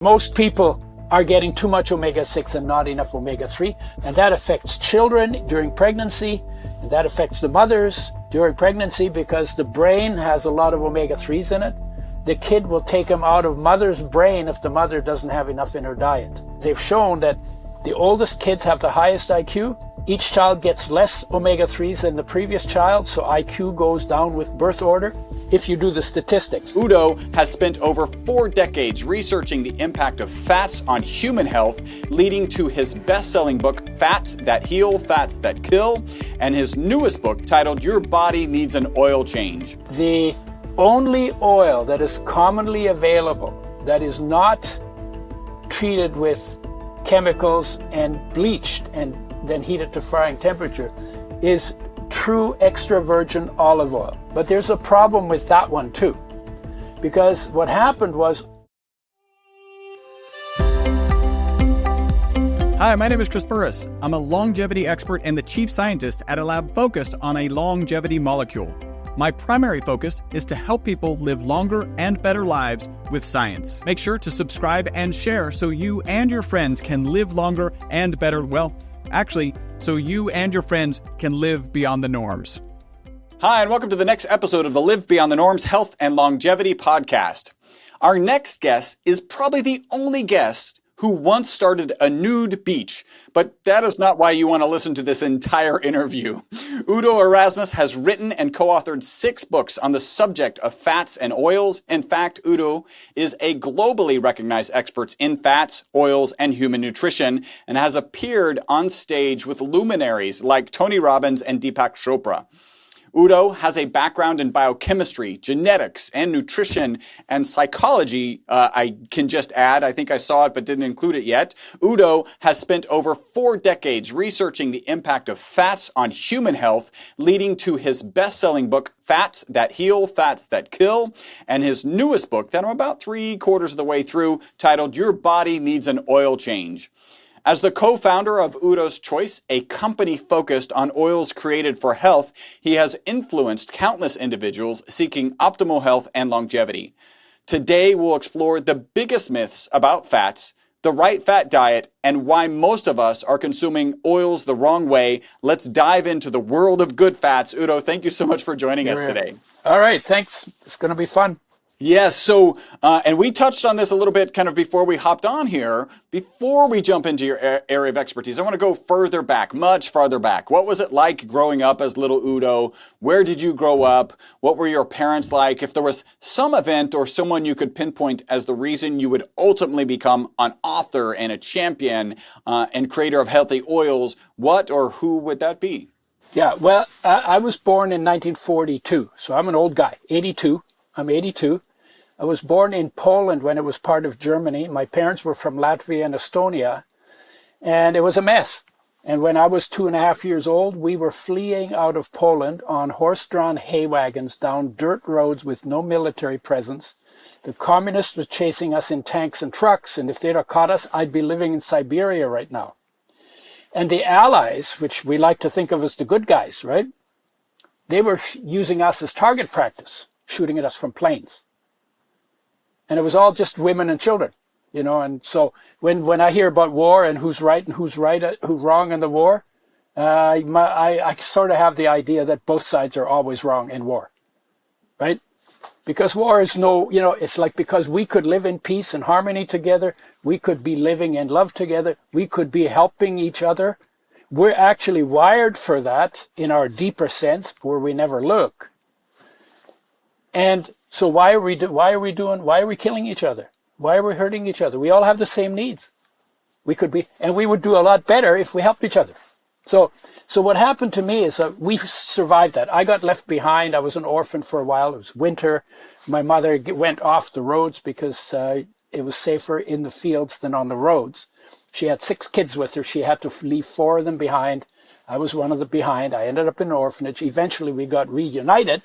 Most people are getting too much omega-6 and not enough omega-3, and that affects children during pregnancy, and that affects the mothers during pregnancy because the brain has a lot of omega-3s in it. The kid will take them out of mother's brain if the mother doesn't have enough in her diet. They've shown that the oldest kids have the highest IQ. Each child gets less omega-3s than the previous child, so IQ goes down with birth order if you do the statistics. Udo has spent over 4 decades researching the impact of fats on human health, leading to his best-selling book, Fats That Heal, Fats That Kill, and his newest book titled Your Body Needs an Oil Change. The only oil that is commonly available that is not treated with chemicals and bleached and then heated to frying temperature is true extra virgin olive oil. But there's a problem with that one too, because what happened was... Hi, my name is Chris Burris. I'm a longevity expert and the chief scientist at a lab focused on a longevity molecule. My primary focus is to help people live longer and better lives with science. Make sure to subscribe and share so you and your friends can live longer and better, so you and your friends can live beyond the norms. Hi, and welcome to the next episode of the Live Beyond the Norms Health and Longevity podcast. Our next guest is probably the only guest who once started a nude beach, but that is not why you want to listen to this entire interview. Udo Erasmus has written and co-authored 6 books on the subject of fats and oils. In fact, Udo is a globally recognized expert in fats, oils, and human nutrition, and has appeared on stage with luminaries like Tony Robbins and Deepak Chopra. Udo has a background in biochemistry, genetics, and nutrition and psychology. I can just add, I think I saw it but didn't include it yet. Udo has spent over 4 decades researching the impact of fats on human health, leading to his best-selling book, Fats That Heal, Fats That Kill, and his newest book that I'm about 3/4 of the way through, titled Your Body Needs an Oil Change. As the co-founder of Udo's Choice, a company focused on oils created for health, he has influenced countless individuals seeking optimal health and longevity. Today, we'll explore the biggest myths about fats, the right fat diet, and why most of us are consuming oils the wrong way. Let's dive into the world of good fats. Udo, thank you so much for joining us today. All right, thanks. It's going to be fun. Yes, so, and we touched on this a little bit kind of before we hopped on here. Before we jump into your area of expertise, I want to go further back, much farther back. What was it like growing up as little Udo? Where did you grow up? What were your parents like? If there was some event or someone you could pinpoint as the reason you would ultimately become an author and a champion and creator of healthy oils, what or who would that be? Yeah, well, I was born in 1942, so I'm an old guy, 82. I'm 82. I was born in Poland when it was part of Germany. My parents were from Latvia and Estonia, and it was a mess. And when I was 2.5 years old, we were fleeing out of Poland on horse-drawn hay wagons down dirt roads with no military presence. The communists were chasing us in tanks and trucks, and if they'd have caught us, I'd be living in Siberia right now. And the Allies, which we like to think of as the good guys, right? They were using us as target practice, shooting at us from planes. And it was all just women and children, you know. And so when I hear about war and who's right and who's wrong in the war, I sort of have the idea that both sides are always wrong in war, right? Because war is it's like, because we could live in peace and harmony together, we could be living in love together, we could be helping each other. We're actually wired for that in our deeper sense, where we never look. And so why are we killing each other? Why are we hurting each other? We all have the same needs. We would do a lot better if we helped each other. So what happened to me is we survived that. I got left behind. I was an orphan for a while. It was winter. My mother went off the roads because it was safer in the fields than on the roads. She had 6 kids with her. She had to leave 4 of them behind. I was one of the behind. I ended up in an orphanage. Eventually we got reunited.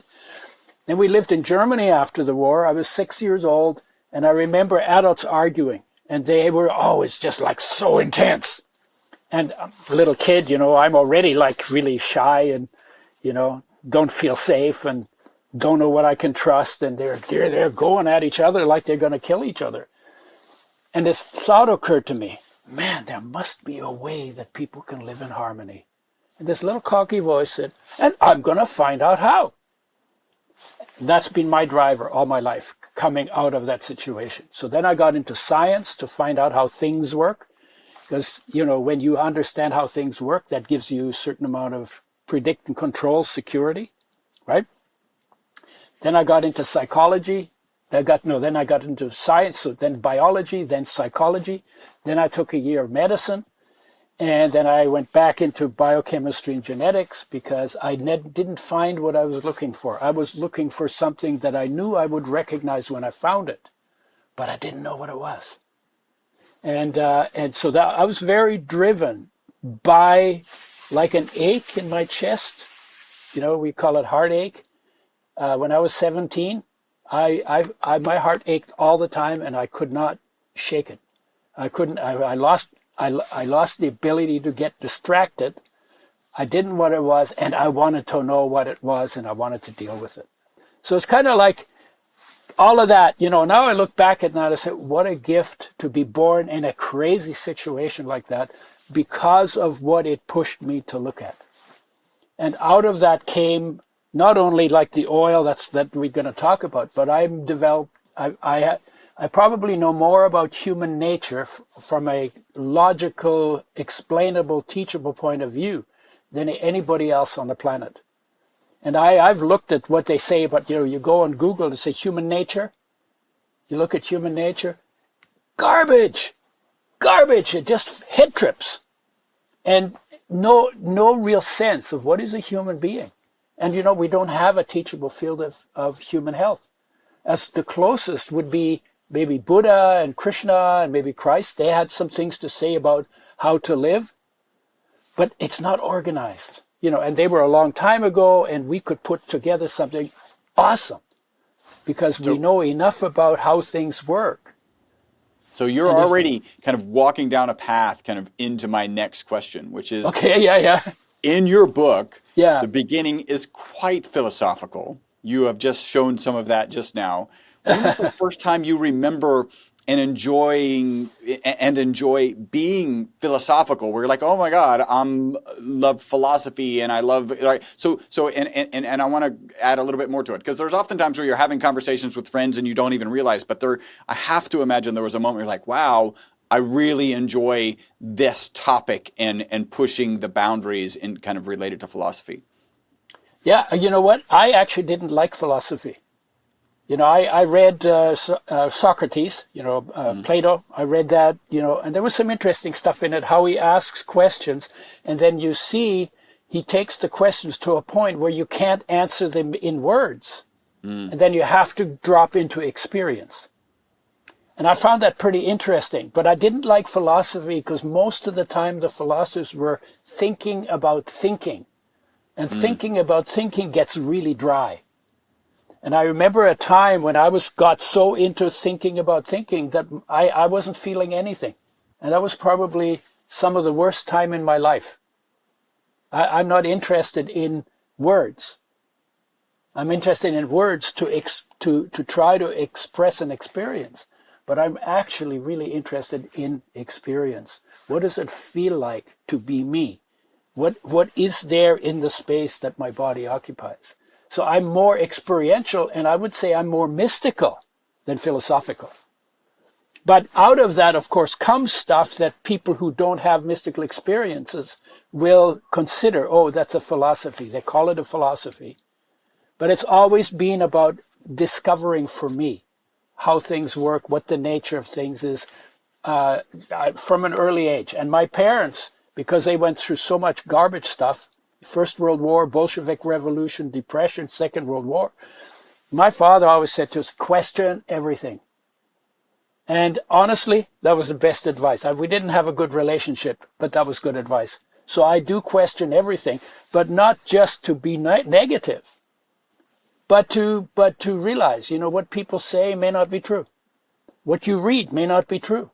Then we lived in Germany after the war. I was 6 years old, and I remember adults arguing, and they were always just like so intense. And a little kid, I'm already like really shy and, don't feel safe and don't know what I can trust. And they're going at each other like they're going to kill each other. And this thought occurred to me, man, there must be a way that people can live in harmony. And this little cocky voice said, and I'm going to find out how. That's been my driver all my life, coming out of that situation. So then I got into science to find out how things work. Because, when you understand how things work, that gives you a certain amount of predict and control security, right? Then I got into psychology. Then I got into science, so then biology, then psychology. Then I took a year of medicine. And then I went back into biochemistry and genetics because I didn't find what I was looking for. I was looking for something that I knew I would recognize when I found it, but I didn't know what it was. And so that I was very driven by like an ache in my chest. We call it heartache. When I was 17, my heart ached all the time, and I could not shake it. I couldn't. I lost the ability to get distracted. I didn't know what it was, and I wanted to know what it was, and I wanted to deal with it. So it's kind of like all of that, now I look back at that and say, what a gift to be born in a crazy situation like that because of what it pushed me to look at. And out of that came not only like the oil that we're going to talk about, but I probably know more about human nature from a logical, explainable, teachable point of view than anybody else on the planet. And I've looked at what they say about, you go on Google to say human nature. You look at human nature. Garbage. It just head trips. And no real sense of what is a human being. And, we don't have a teachable field of human health. As the closest would be maybe Buddha and Krishna and maybe Christ. They had some things to say about how to live, but it's not organized, and they were a long time ago, and we could put together something awesome because we know enough about how things work. So you're already kind of walking down a path kind of into my next question, which is, okay, yeah. In your book, the beginning is quite philosophical. You have just shown some of that just now. When was the first time you remember and enjoy being philosophical? Where you're like, oh my God, love philosophy and I love, right? So and I want to add a little bit more to it, because there's often times where you're having conversations with friends and you don't even realize, but I have to imagine there was a moment where you're like, wow, I really enjoy this topic and pushing the boundaries and kind of related to philosophy. Yeah, you know what? I actually didn't like philosophy. I read Socrates, Plato. I read that, and there was some interesting stuff in it, how he asks questions, and then you see he takes the questions to a point where you can't answer them in words, and then you have to drop into experience. And I found that pretty interesting, but I didn't like philosophy because most of the time the philosophers were thinking about thinking, and thinking about thinking gets really dry. And I remember a time when I got so into thinking about thinking that I wasn't feeling anything. And that was probably some of the worst time in my life. I'm not interested in words. I'm interested in words to try to express an experience. But I'm actually really interested in experience. What does it feel like to be me? What is there in the space that my body occupies? So I'm more experiential, and I would say I'm more mystical than philosophical. But out of that, of course, comes stuff that people who don't have mystical experiences will consider, oh, that's a philosophy. They call it a philosophy. But it's always been about discovering for me how things work, what the nature of things is from an early age. And my parents, because they went through so much garbage stuff, First World War, Bolshevik Revolution, Depression, Second World War. My father always said to us, question everything. And honestly, that was the best advice. We didn't have a good relationship, but that was good advice. So I do question everything, but not just to be negative, but to realize, what people say may not be true. What you read may not be true.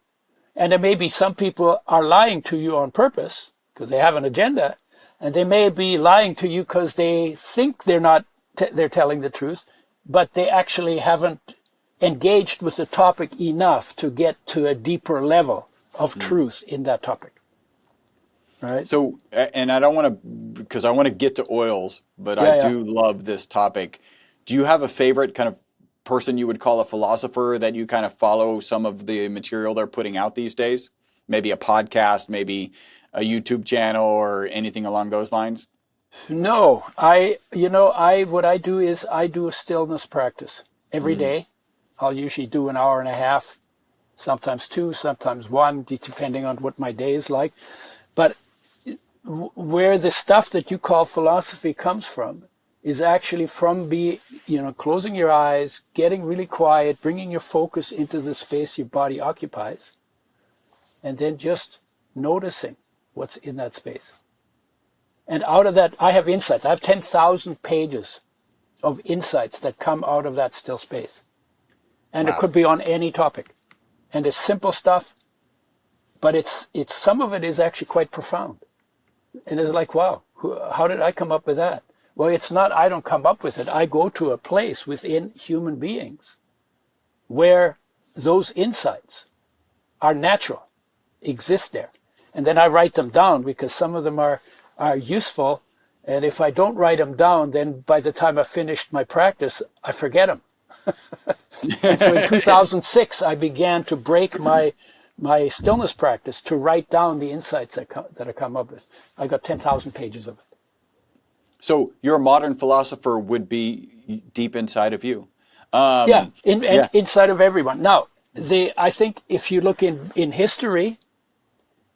And there may be some people are lying to you on purpose because they have an agenda. And they may be lying to you because they think they're telling the truth, but they actually haven't engaged with the topic enough to get to a deeper level of truth in that topic. Right? So, and I don't want to, because I want to get to oils, but I do love this topic. Do you have a favorite kind of person you would call a philosopher that you kind of follow some of the material they're putting out these days? Maybe a podcast, maybe a YouTube channel, or anything along those lines? No, what I do is I do a stillness practice every day. I'll usually do an hour and a half, sometimes 2, sometimes 1, depending on what my day is like. But where the stuff that you call philosophy comes from is actually from closing your eyes, getting really quiet, bringing your focus into the space your body occupies, and then just noticing what's in that space. And out of that, I have insights. I have 10,000 pages of insights that come out of that still space. And It could be on any topic. And it's simple stuff, but it's some of it is actually quite profound. And it's like, wow, how did I come up with that? Well, it's not I don't come up with it. I go to a place within human beings where those insights are natural, exist there. And then I write them down because some of them are useful. And if I don't write them down, then by the time I finished my practice, I forget them. And so in 2006, I began to break my stillness practice to write down the insights that I come up with. I got 10,000 pages of it. So your modern philosopher would be deep inside of you. Inside of everyone. Now, I think if you look in history,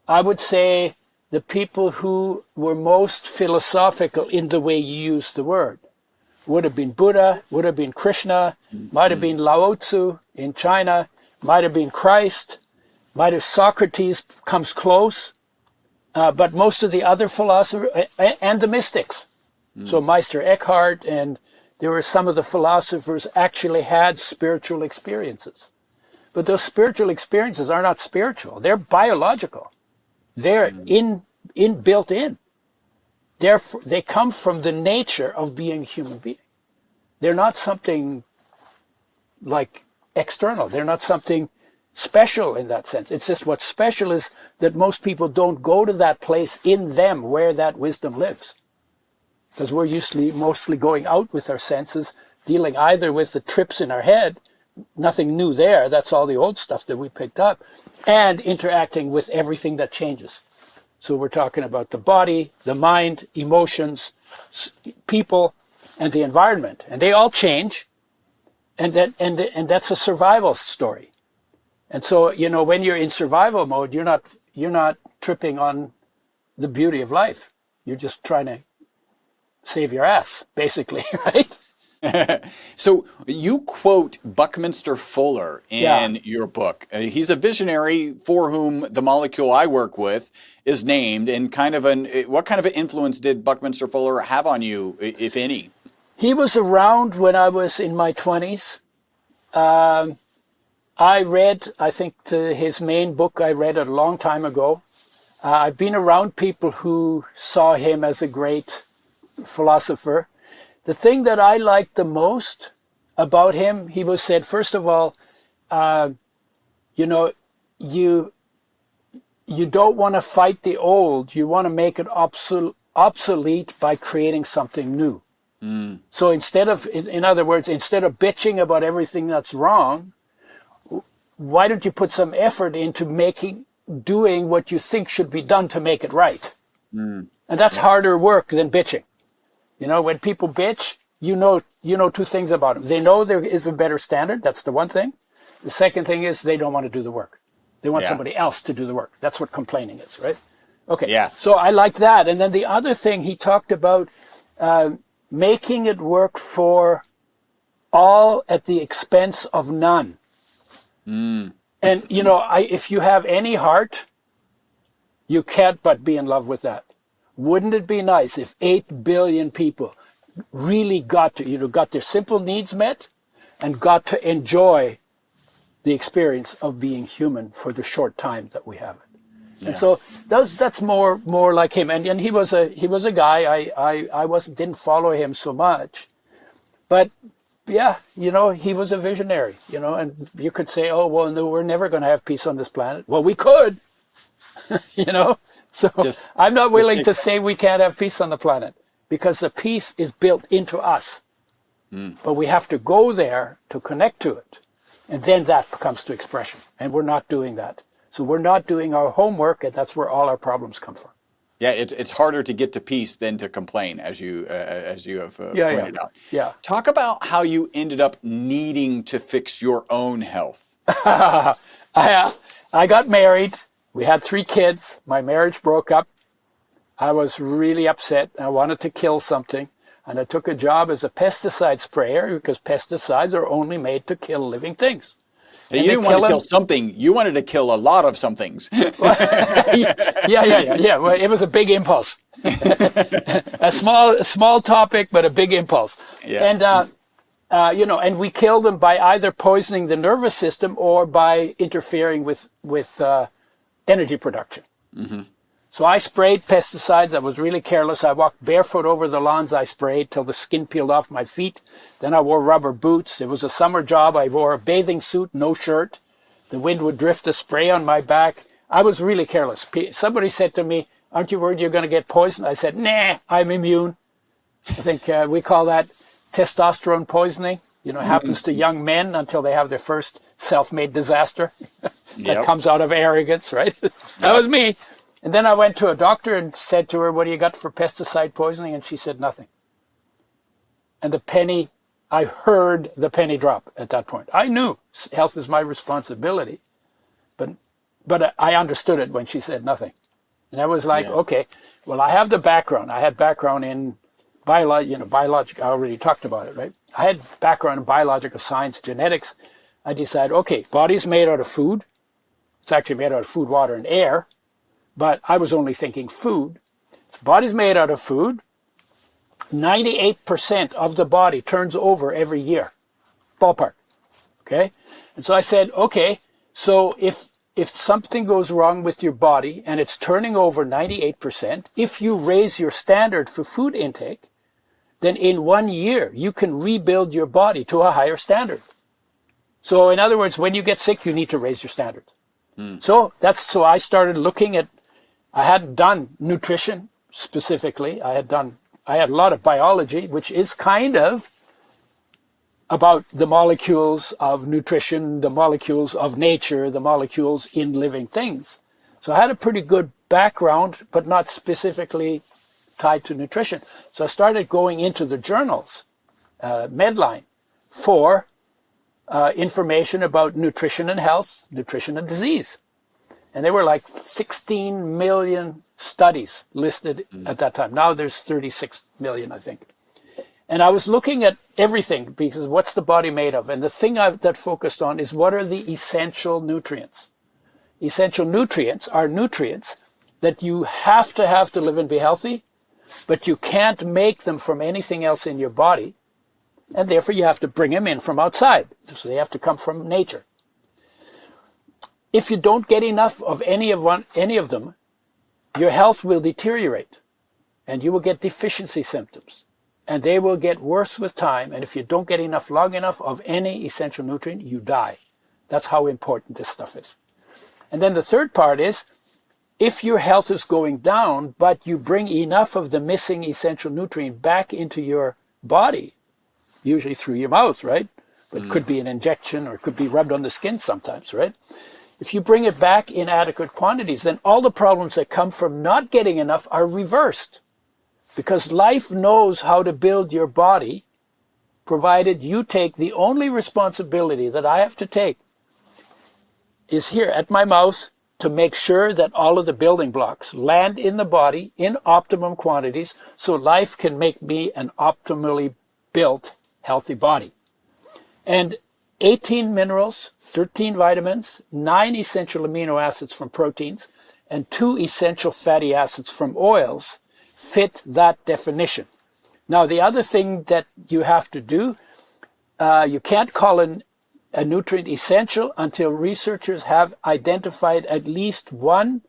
I would say the people who were most philosophical in the way you use the word would have been Buddha, would have been Krishna, might have been Lao Tzu in China, might have been Christ, might have Socrates comes close, but most of the other philosophers and the mystics. So Meister Eckhart, and there were some of the philosophers actually had spiritual experiences. But those spiritual experiences are not spiritual. They're biological. They're built in. Therefore, they come from the nature of being a human being. They're not something like external. They're not something special in that sense. It's just what's special is that most people don't go to that place in them where that wisdom lives. Because we're usually mostly going out with our senses, dealing either with the trips in our head, nothing new there, that's all the old stuff that we picked up, and interacting with everything that changes. So we're talking about the body, the mind, emotions, people, and the environment. And they all change, and that's a survival story. And so, when you're in survival mode, you're not tripping on the beauty of life. You're just trying to save your ass, basically, right? So you quote Buckminster Fuller in your book. He's a visionary for whom the molecule I work with is named. And what kind of an influence did Buckminster Fuller have on you, if any? He was around when I was in my 20s. I read, I think his main book I read a long time ago. I've been around people who saw him as a great philosopher. The thing that I liked the most about him, he was said, first of all, you don't want to fight the old. You want to make it obsolete by creating something new. So in other words, instead of bitching about everything that's wrong, why don't you put some effort into doing what you think should be done to make it right? And that's harder work than bitching. When people bitch, you know 2 things about them. They know there is a better standard. That's the one thing. The second thing is they don't want to do the work. They want somebody else to do the work. That's what complaining is, right? Okay. Yeah. So I like that. And then the other thing he talked about, making it work for all at the expense of none. And, if you have any heart, you can't but be in love with that. Wouldn't it be nice if 8 billion people really got their simple needs met and got to enjoy the experience of being human for the short time that we have it? Yeah. And so that's more like him. And he was a guy, I didn't follow him so much, but yeah, he was a visionary, and you could say, oh, well, no, we're never going to have peace on this planet. Well, we could, So I'm not willing to say we can't have peace on the planet, because the peace is built into us. But we have to go there to connect to it. And then that comes to expression. And we're not doing that. So we're not doing our homework, and that's where all our problems come from. Yeah, it's harder to get to peace than to complain, as you have pointed out. Yeah. Talk about how you ended up needing to fix your own health. I got married. We had 3 kids. My marriage broke up. I was really upset. I wanted to kill something. And I took a job as a pesticide sprayer, because pesticides are only made to kill living things. You didn't want to kill something. You wanted to kill a lot of some things. Yeah. Well, it was a big impulse. A small topic, but a big impulse. Yeah. And and we kill them by either poisoning the nervous system or by interfering with energy production. Mm-hmm. So I sprayed pesticides. I was really careless. I walked barefoot over the lawns I sprayed till the skin peeled off my feet. Then I wore rubber boots. It was a summer job. I wore a bathing suit, no shirt. The wind would drift the spray on my back. I was really careless. Somebody said to me, aren't you worried you're going to get poisoned? I said, nah, I'm immune. I think we call that testosterone poisoning. It happens to young men until they have their first self-made disaster. That comes out of arrogance, right? That was me. And then I went to a doctor and said to her, what do you got for pesticide poisoning? And she said, nothing. And I heard the penny drop at that point. I knew health is my responsibility, but I understood it when she said nothing. And I was like, okay, well, I have the background. I had background in biologic. I already talked about it, right? I had background in biological science, genetics. I decided, okay, body's made out of food. It's actually made out of food, water, and air. But I was only thinking food. The body's made out of food. 98% of the body turns over every year. Ballpark. Okay? And so I said, okay, so if something goes wrong with your body and it's turning over 98%, if you raise your standard for food intake, then in 1 year you can rebuild your body to a higher standard. So in other words, when you get sick, you need to raise your standard. So I started looking at, I hadn't done nutrition specifically. I had a lot of biology, which is kind of about the molecules of nutrition, the molecules of nature, the molecules in living things. So I had a pretty good background, but not specifically tied to nutrition. So I started going into the journals, Medline, for information about nutrition and health, nutrition and disease. And there were like 16 million studies listed at that time. Now there's 36 million, I think. And I was looking at everything, because what's the body made of? And the thing that focused on is, what are the essential nutrients? Essential nutrients are nutrients that you have to live and be healthy, but you can't make them from anything else in your body. And therefore you have to bring them in from outside. So they have to come from nature. If you don't get enough of any of them, your health will deteriorate and you will get deficiency symptoms, and they will get worse with time. And if you don't get enough, long enough of any essential nutrient, you die. That's how important this stuff is. And then the third part is, if your health is going down, but you bring enough of the missing essential nutrient back into your body, usually through your mouth, right? But it could be an injection, or it could be rubbed on the skin sometimes, right? If you bring it back in adequate quantities, then all the problems that come from not getting enough are reversed. Because life knows how to build your body, provided you take the only responsibility that I have to take is here at my mouth, to make sure that all of the building blocks land in the body in optimum quantities, so life can make me an optimally built, healthy body. And 18 minerals, 13 vitamins, 9 essential amino acids from proteins, and 2 essential fatty acids from oils fit that definition. Now, the other thing that you have to do, you can't call a nutrient essential until researchers have identified at least one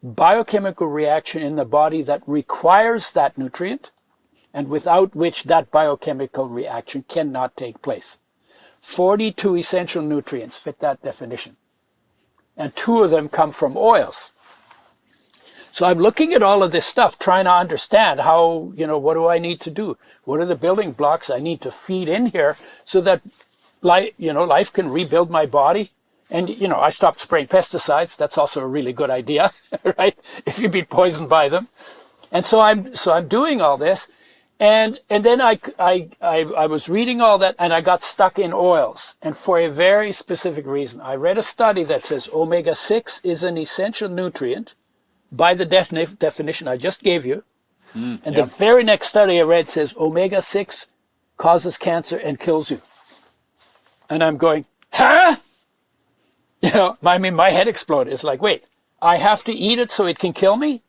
biochemical reaction in the body that requires that nutrient, and without which that biochemical reaction cannot take place. 42 essential nutrients fit that definition. And 2 of them come from oils. So I'm looking at all of this stuff, trying to understand how, what do I need to do? What are the building blocks I need to feed in here so that life can rebuild my body? And, I stopped spraying pesticides. That's also a really good idea, right? If you've been poisoned by them. And so I'm doing all this. And then I was reading all that, and I got stuck in oils. And for a very specific reason. I read a study that says omega-6 is an essential nutrient by the definition I just gave you. And the very next study I read says omega-6 causes cancer and kills you. And I'm going, huh? My head exploded. It's like, wait, I have to eat it so it can kill me?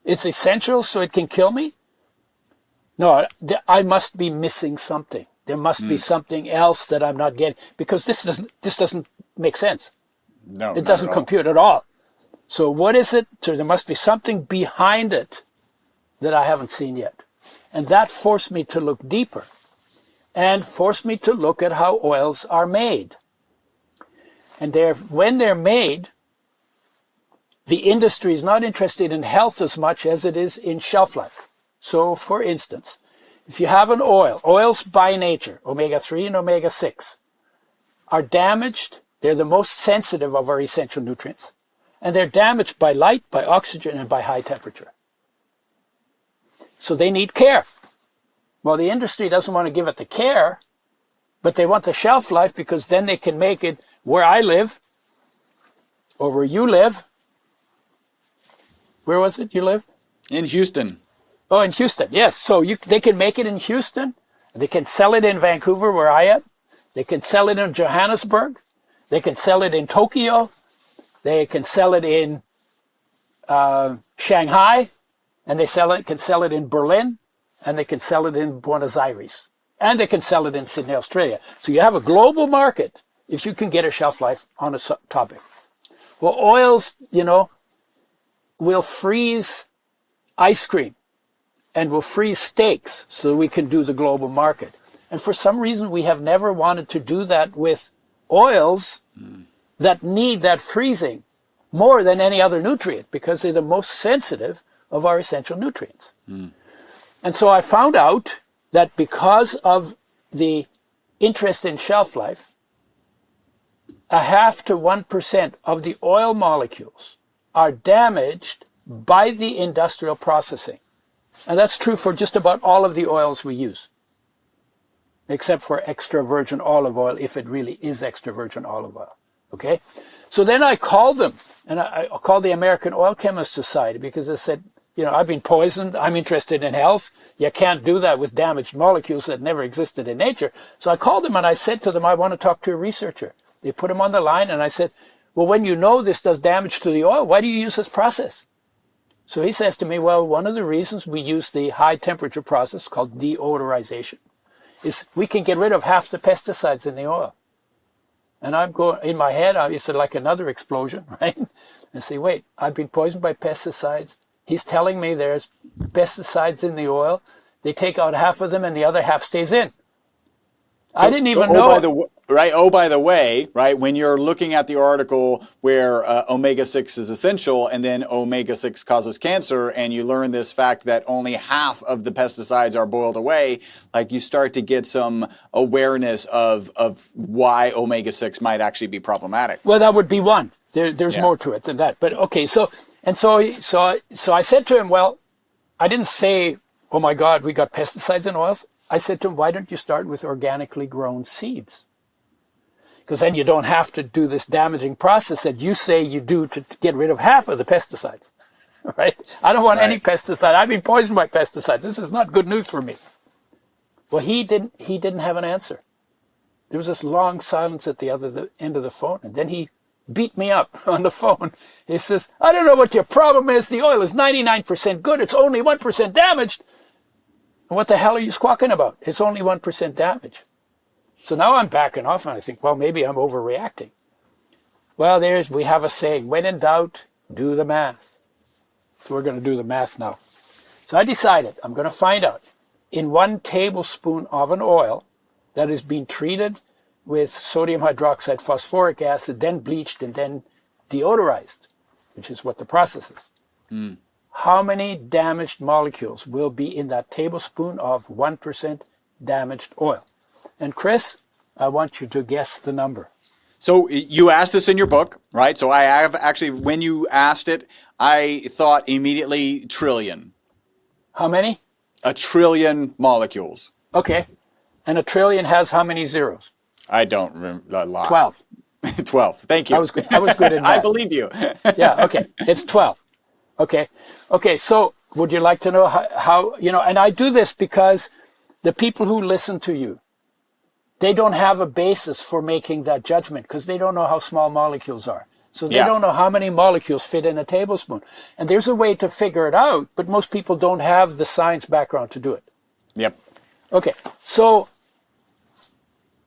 It's essential so it can kill me? No, I must be missing something. There must be something else that I'm not getting, because this doesn't make sense. No, it doesn't compute at all. So what is it? So there must be something behind it that I haven't seen yet. And that forced me to look deeper and forced me to look at how oils are made. And when they're made, the industry is not interested in health as much as it is in shelf life. So, for instance, if you have an oils by nature, omega-3 and omega-6, are damaged. They're the most sensitive of our essential nutrients. And they're damaged by light, by oxygen, and by high temperature. So they need care. Well, the industry doesn't want to give it the care, but they want the shelf life, because then they can make it where I live, or where you live. Where was it you live? In Houston. Oh, in Houston, yes. So they can make it in Houston. They can sell it in Vancouver, where I am. They can sell it in Johannesburg. They can sell it in Tokyo. They can sell it in Shanghai. And they can sell it in Berlin. And they can sell it in Buenos Aires. And they can sell it in Sydney, Australia. So you have a global market if you can get a shelf life on a topic. Well, oils, will freeze ice cream and will freeze steaks so we can do the global market. And for some reason, we have never wanted to do that with oils that need that freezing more than any other nutrient, because they're the most sensitive of our essential nutrients. And so I found out that because of the interest in shelf life, 0.5 to 1% of the oil molecules are damaged by the industrial processing. And that's true for just about all of the oils we use, except for extra virgin olive oil, if it really is extra virgin olive oil. Okay? So then I called them, and I called the American Oil Chemists Society, because I said, I've been poisoned. I'm interested in health. You can't do that with damaged molecules that never existed in nature. So I called them and I said to them, I want to talk to a researcher. They put him on the line, and I said, well, when you know this does damage to the oil, why do you use this process? So he says to me, well, one of the reasons we use the high temperature process called deodorization is we can get rid of half the pesticides in the oil. And I'm going, in my head, it's like another explosion, right? And say, wait, I've been poisoned by pesticides. He's telling me there's pesticides in the oil. They take out half of them and the other half stays in. I didn't even know. By the way, when you're looking at the article where omega-6 is essential and then omega-6 causes cancer, and you learn this fact that only half of the pesticides are boiled away, you start to get some awareness of why omega-6 might actually be problematic. Well, that would be one. There's more to it than that. But okay, so I said to him, well, I didn't say, oh my God, we got pesticides in oils. I said to him, why don't you start with organically grown seeds? Because then you don't have to do this damaging process that you say you do to get rid of half of the pesticides, right? I don't want any pesticide. I've been poisoned by pesticides. This is not good news for me. Well, he didn't have an answer. There was this long silence at the other end of the phone, and then he beat me up on the phone. He says, I don't know what your problem is. The oil is 99% good. It's only 1% damaged. And what the hell are you squawking about? It's only 1% damage. So now I'm backing off, and I think, well, maybe I'm overreacting. Well, we have a saying, when in doubt, do the math. So we're going to do the math now. So I decided I'm going to find out in 1 tablespoon of an oil that has been treated with sodium hydroxide phosphoric acid, then bleached and then deodorized, which is what the process is. How many damaged molecules will be in that tablespoon of 1% damaged oil? And Chris, I want you to guess the number. So you asked this in your book, right? So I have actually, when you asked it, I thought immediately trillion. How many? 1 trillion molecules. Okay. And 1 trillion has how many zeros? I don't remember a lot. 12. 12. Thank you. I was good at I math. believe you. Yeah, okay. It's 12. Okay. Okay, so would you like to know how, and I do this because the people who listen to you, they don't have a basis for making that judgment because they don't know how small molecules are. So they don't know how many molecules fit in a tablespoon. And there's a way to figure it out, but most people don't have the science background to do it. Yep. Okay, so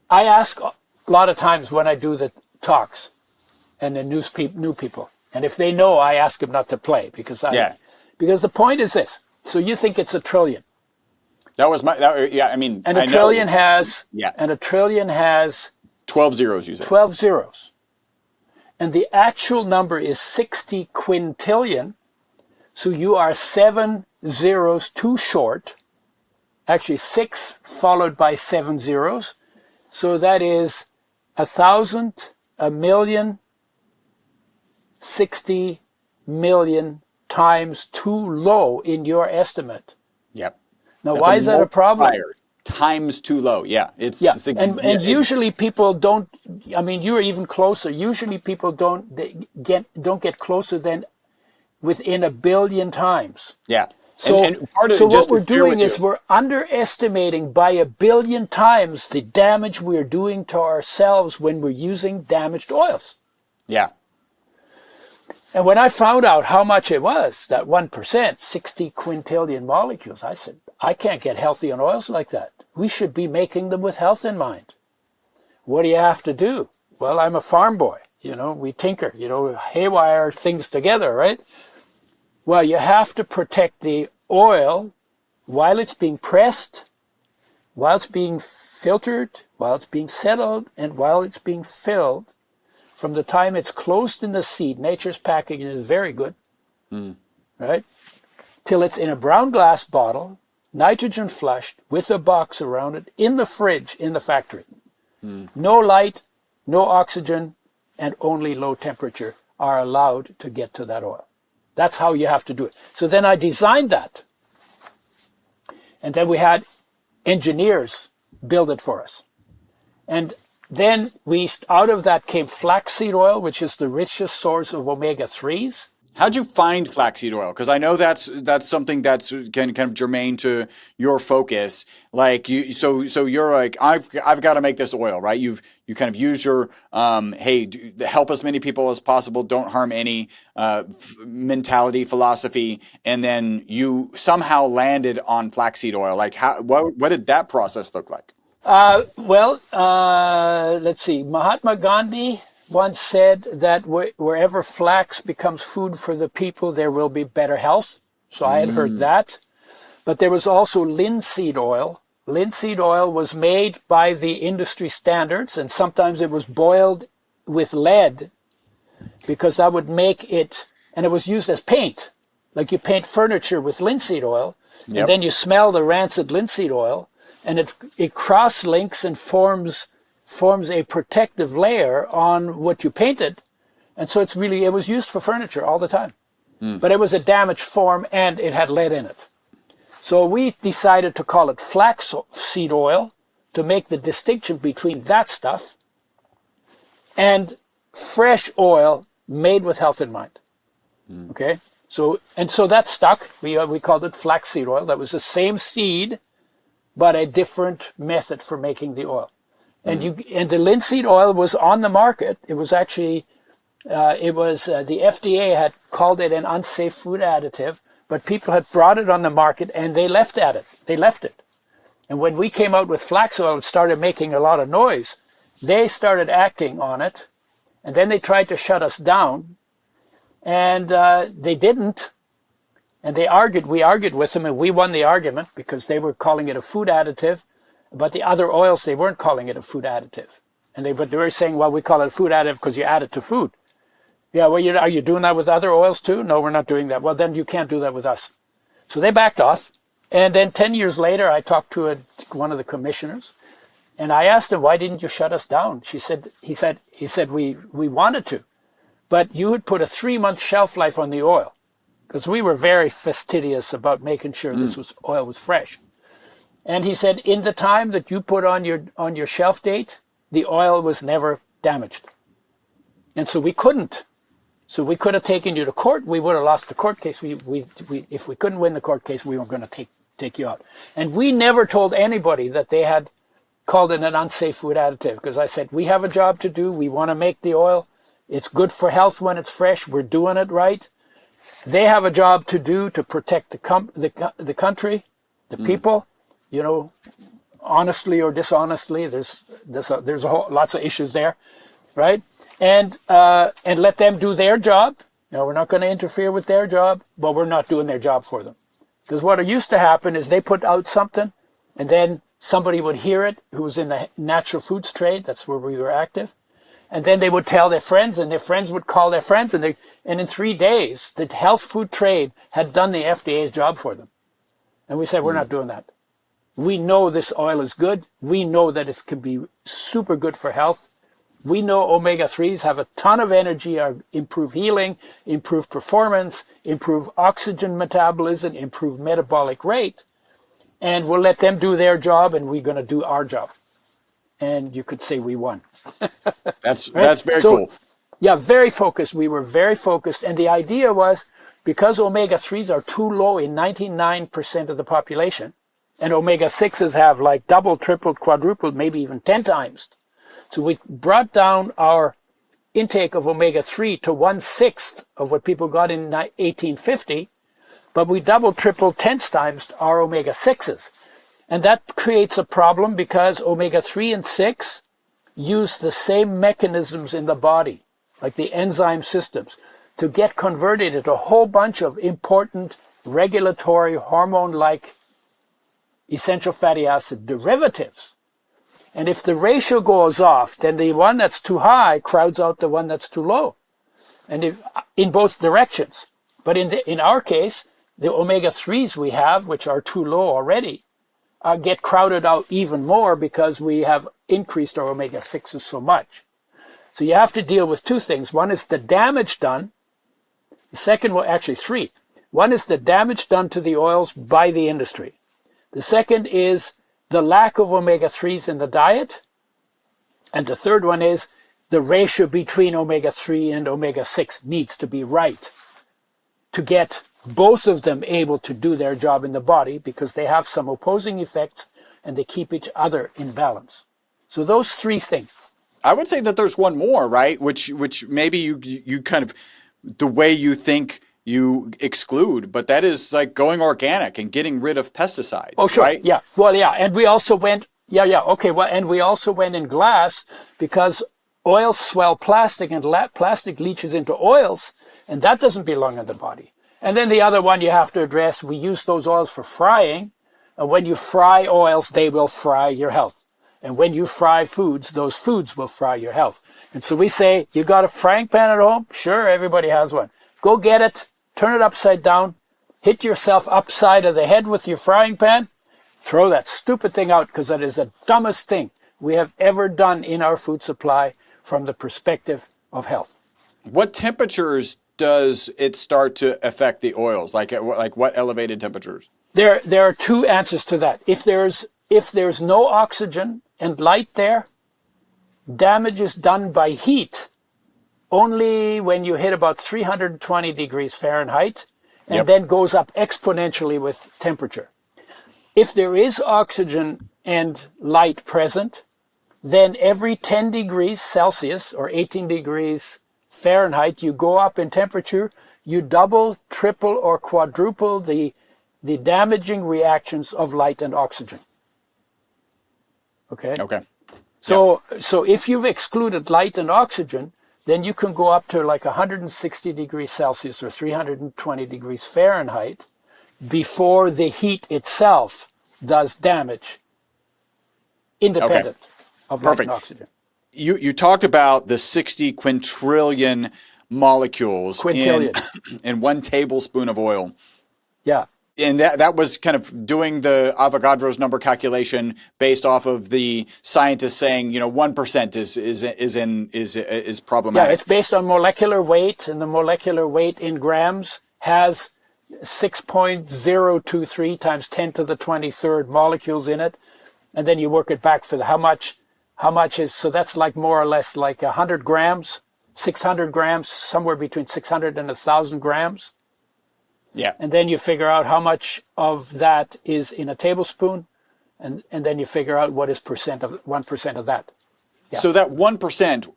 I ask a lot of times when I do the talks and the new people, and if they know, I ask them not to play because the point is this. So you think it's 1 trillion. That was I mean, and a trillion has 12 zeros, you said. 12 zeros. And the actual number is 60 quintillion. So you are 7 zeros too short. Actually 6 followed by 7 zeros. So that is 1,000, 1,000,000, 60 million times too low in your estimate. Yep. Now, why is that a problem? Times too low. Yeah. And usually people don't, I mean, you're even closer. Usually people don't get closer than within 1 billion times. Yeah. So, and part of so what just we're doing is we're underestimating by 1 billion times the damage we're doing to ourselves when we're using damaged oils. Yeah. And when I found out how much it was, that 1%, 60 quintillion molecules, I said, I can't get healthy on oils like that. We should be making them with health in mind. What do you have to do? Well, I'm a farm boy. We tinker, haywire things together, right? Well, you have to protect the oil while it's being pressed, while it's being filtered, while it's being settled, and while it's being filled. From the time it's closed in the seed, nature's packaging is very good, right? Till it's in a brown glass bottle, nitrogen flushed, with a box around it, in the fridge, in the factory. No light, no oxygen, and only low temperature are allowed to get to that oil. That's how you have to do it. So then I designed that. And then we had engineers build it for us. And then out of that came flaxseed oil, which is the richest source of omega-3s. How'd you find flaxseed oil? Because I know that's something that's kind of germane to your focus. Like so you're like, I've got to make this oil, right? You kind of use your help as many people as possible, don't harm any mentality, philosophy, and then you somehow landed on flaxseed oil. Like what did that process look like? Let's see. Mahatma Gandhi once said that wherever flax becomes food for the people, there will be better health. So I had heard that. But there was also linseed oil. Linseed oil was made by the industry standards, and sometimes it was boiled with lead because that would make it, and it was used as paint. Like you paint furniture with linseed oil, and then you smell the rancid linseed oil, and it cross-links and forms a protective layer on what you painted. And so it was used for furniture all the time. But it was a damaged form and it had lead in it. So we decided to call it flaxseed oil to make the distinction between that stuff and fresh oil made with health in mind. Okay? So that stuck. We called it flaxseed oil. That was the same seed, but a different method for making the oil. And the linseed oil was on the market. It was actually, the FDA had called it an unsafe food additive, but people had brought it on the market and they left it. And when we came out with flax oil and started making a lot of noise, they started acting on it. And then they tried to shut us down. And they didn't. And we argued with them, and we won the argument because they were calling it a food additive, but the other oils, they weren't calling it a food additive. But they were saying, well, we call it a food additive because you add it to food. Yeah, well, are you doing that with other oils too? No, we're not doing that. Well, then you can't do that with us. So they backed off. And then 10 years later, I talked to one of the commissioners, and I asked him, why didn't you shut us down? He said, we wanted to, but you had put a 3-month shelf life on the oil, because we were very fastidious about making sure this oil was fresh. And he said, in the time that you put on your shelf date, the oil was never damaged. And so we couldn't. So we could have taken you to court. We would have lost the court case. If we couldn't win the court case, we were going to take you out. And we never told anybody that they had called it an unsafe food additive, because I said, we have a job to do. We want to make the oil. It's good for health when it's fresh. We're doing it right. They have a job to do to protect the country, the people, honestly or dishonestly. There's lots of issues there, right? And let them do their job. Now, we're not going to interfere with their job, but we're not doing their job for them. Because what used to happen is they put out something, and then somebody would hear it who was in the natural foods trade. That's where we were active. And then they would tell their friends, and their friends would call their friends, and in 3 days, the health food trade had done the FDA's job for them. And we said, we're not doing that. We know this oil is good. We know that it can be super good for health. We know omega-3s have a ton of energy, improve healing, improve performance, improve oxygen metabolism, improve metabolic rate. And we'll let them do their job, and we're going to do our job. And you could say we won. That's very cool. Yeah, very focused. We were very focused. And the idea was, because omega-3s are too low in 99% of the population, and omega-6s have like double, tripled, quadrupled, maybe even 10 times. So we brought down our intake of omega-3 to 1/6 of what people got in 1850, but we double, triple, 10 times our omega-6s. And that creates a problem because omega-3 and 6 use the same mechanisms in the body, like the enzyme systems, to get converted into a whole bunch of important regulatory hormone-like essential fatty acid derivatives. And if the ratio goes off, then the one that's too high crowds out the one that's too low, and in both directions. But in our case, the omega-3s we have, which are too low already, get crowded out even more because we have increased our omega-6s so much. So you have to deal with two things. One is the damage done. The second one, actually three. One is the damage done to the oils by the industry. The second is the lack of omega-3s in the diet. And the third one is the ratio between omega-3 and omega-6 needs to be right to get both of them able to do their job in the body, because they have some opposing effects and they keep each other in balance. So those three things. I would say that there's one more, right? Which maybe you kind of, the way you think you exclude, but that is like going organic and getting rid of pesticides. Oh, sure. Right? Yeah. Well, yeah. And we also went, okay. Well, and we also went in glass because oils swell plastic and plastic leaches into oils, and that doesn't belong in the body. And then the other one you have to address, we use those oils for frying. And when you fry oils, they will fry your health. And when you fry foods, those foods will fry your health. And so we say, you got a frying pan at home? Sure, everybody has one. Go get it, turn it upside down, hit yourself upside of the head with your frying pan, throw that stupid thing out, because that is the dumbest thing we have ever done in our food supply from the perspective of health. What temperatures does it start to affect the oils? Like what elevated temperatures? There are two answers to that. If there's no oxygen and light there, damage is done by heat only when you hit about 320 degrees Fahrenheit, and then goes up exponentially with temperature. If there is oxygen and light present, then every 10 degrees Celsius or 18 degrees Fahrenheit, you go up in temperature, you double, triple, or quadruple the damaging reactions of light and oxygen. Okay? Okay. So if you've excluded light and oxygen, then you can go up to like 160 degrees Celsius or 320 degrees Fahrenheit, before the heat itself does damage, independent of light and oxygen. You talked about the 60 quintillion molecules in 1 tablespoon of oil. Yeah. And that was kind of doing the Avogadro's number calculation based off of the scientists saying, 1% is problematic. Yeah, it's based on molecular weight, and the molecular weight in grams has 6.023 times 10 to the 23rd molecules in it, and then you work it back for how much is, so that's like more or less like 100 grams, 600 grams, somewhere between 600 and 1,000 grams. Yeah. And then you figure out how much of that is in a tablespoon, and then you figure out what is 1% of that. Yeah. So that 1%,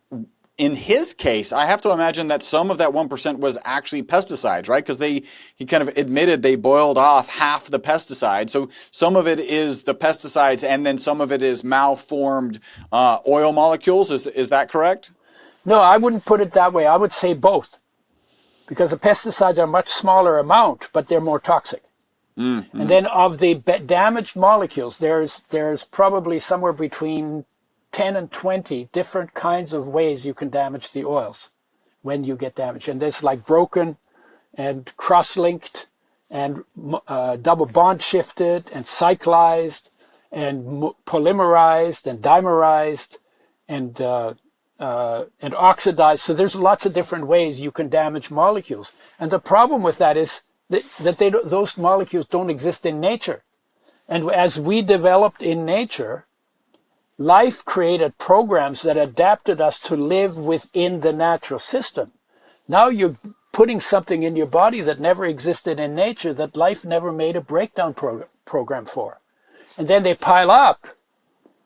in his case, I have to imagine that some of that 1% was actually pesticides, right? Because he kind of admitted they boiled off half the pesticide. So some of it is the pesticides, and then some of it is malformed oil molecules. Is that correct? No, I wouldn't put it that way. I would say both. Because the pesticides are a much smaller amount, but they're more toxic. Mm-hmm. And then of the damaged molecules, there's probably somewhere between 10 and 20 different kinds of ways you can damage the oils when you get damaged. And there's like broken and cross-linked and double bond shifted and cyclized and polymerized and dimerized and oxidized. So there's lots of different ways you can damage molecules. And the problem with that is that those molecules don't exist in nature. And as we developed in nature, life created programs that adapted us to live within the natural system. Now you're putting something in your body that never existed in nature, that life never made a breakdown program for. And then they pile up,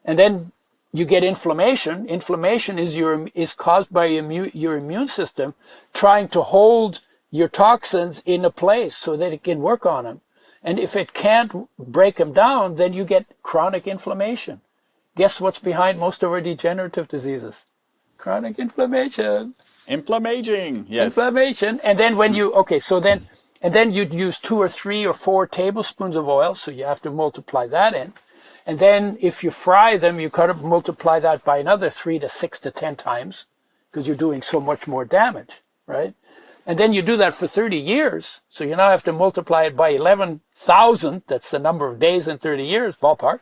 and then you get inflammation. Inflammation is caused by your immune system trying to hold your toxins in a place so that it can work on them. And if it can't break them down, then you get chronic inflammation. Guess what's behind most of our degenerative diseases? Chronic inflammation. Inflammation, yes. Inflammation. And then and then you'd use 2 or 3 or 4 tablespoons of oil, so you have to multiply that in. And then if you fry them, you kind of multiply that by another 3 to 6 to 10 times because you're doing so much more damage, right? And then you do that for 30 years. So you now have to multiply it by 11,000. That's the number of days in 30 years, ballpark.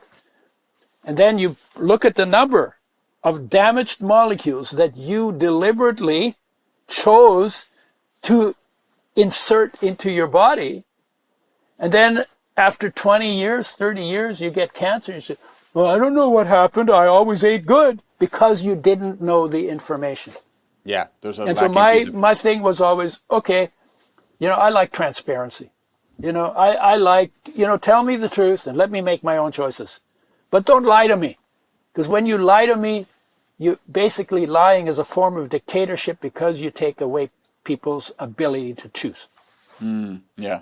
And then you look at the number of damaged molecules that you deliberately chose to insert into your body. And then after 20 years, 30 years, you get cancer. You say, well, I don't know what happened. I always ate good, because you didn't know the information. Yeah, there's a and so my thing was always, okay, I like transparency. I like, tell me the truth and let me make my own choices. But don't lie to me. Because when you lie to me, you basically lying is a form of dictatorship, because you take away people's ability to choose. Yeah.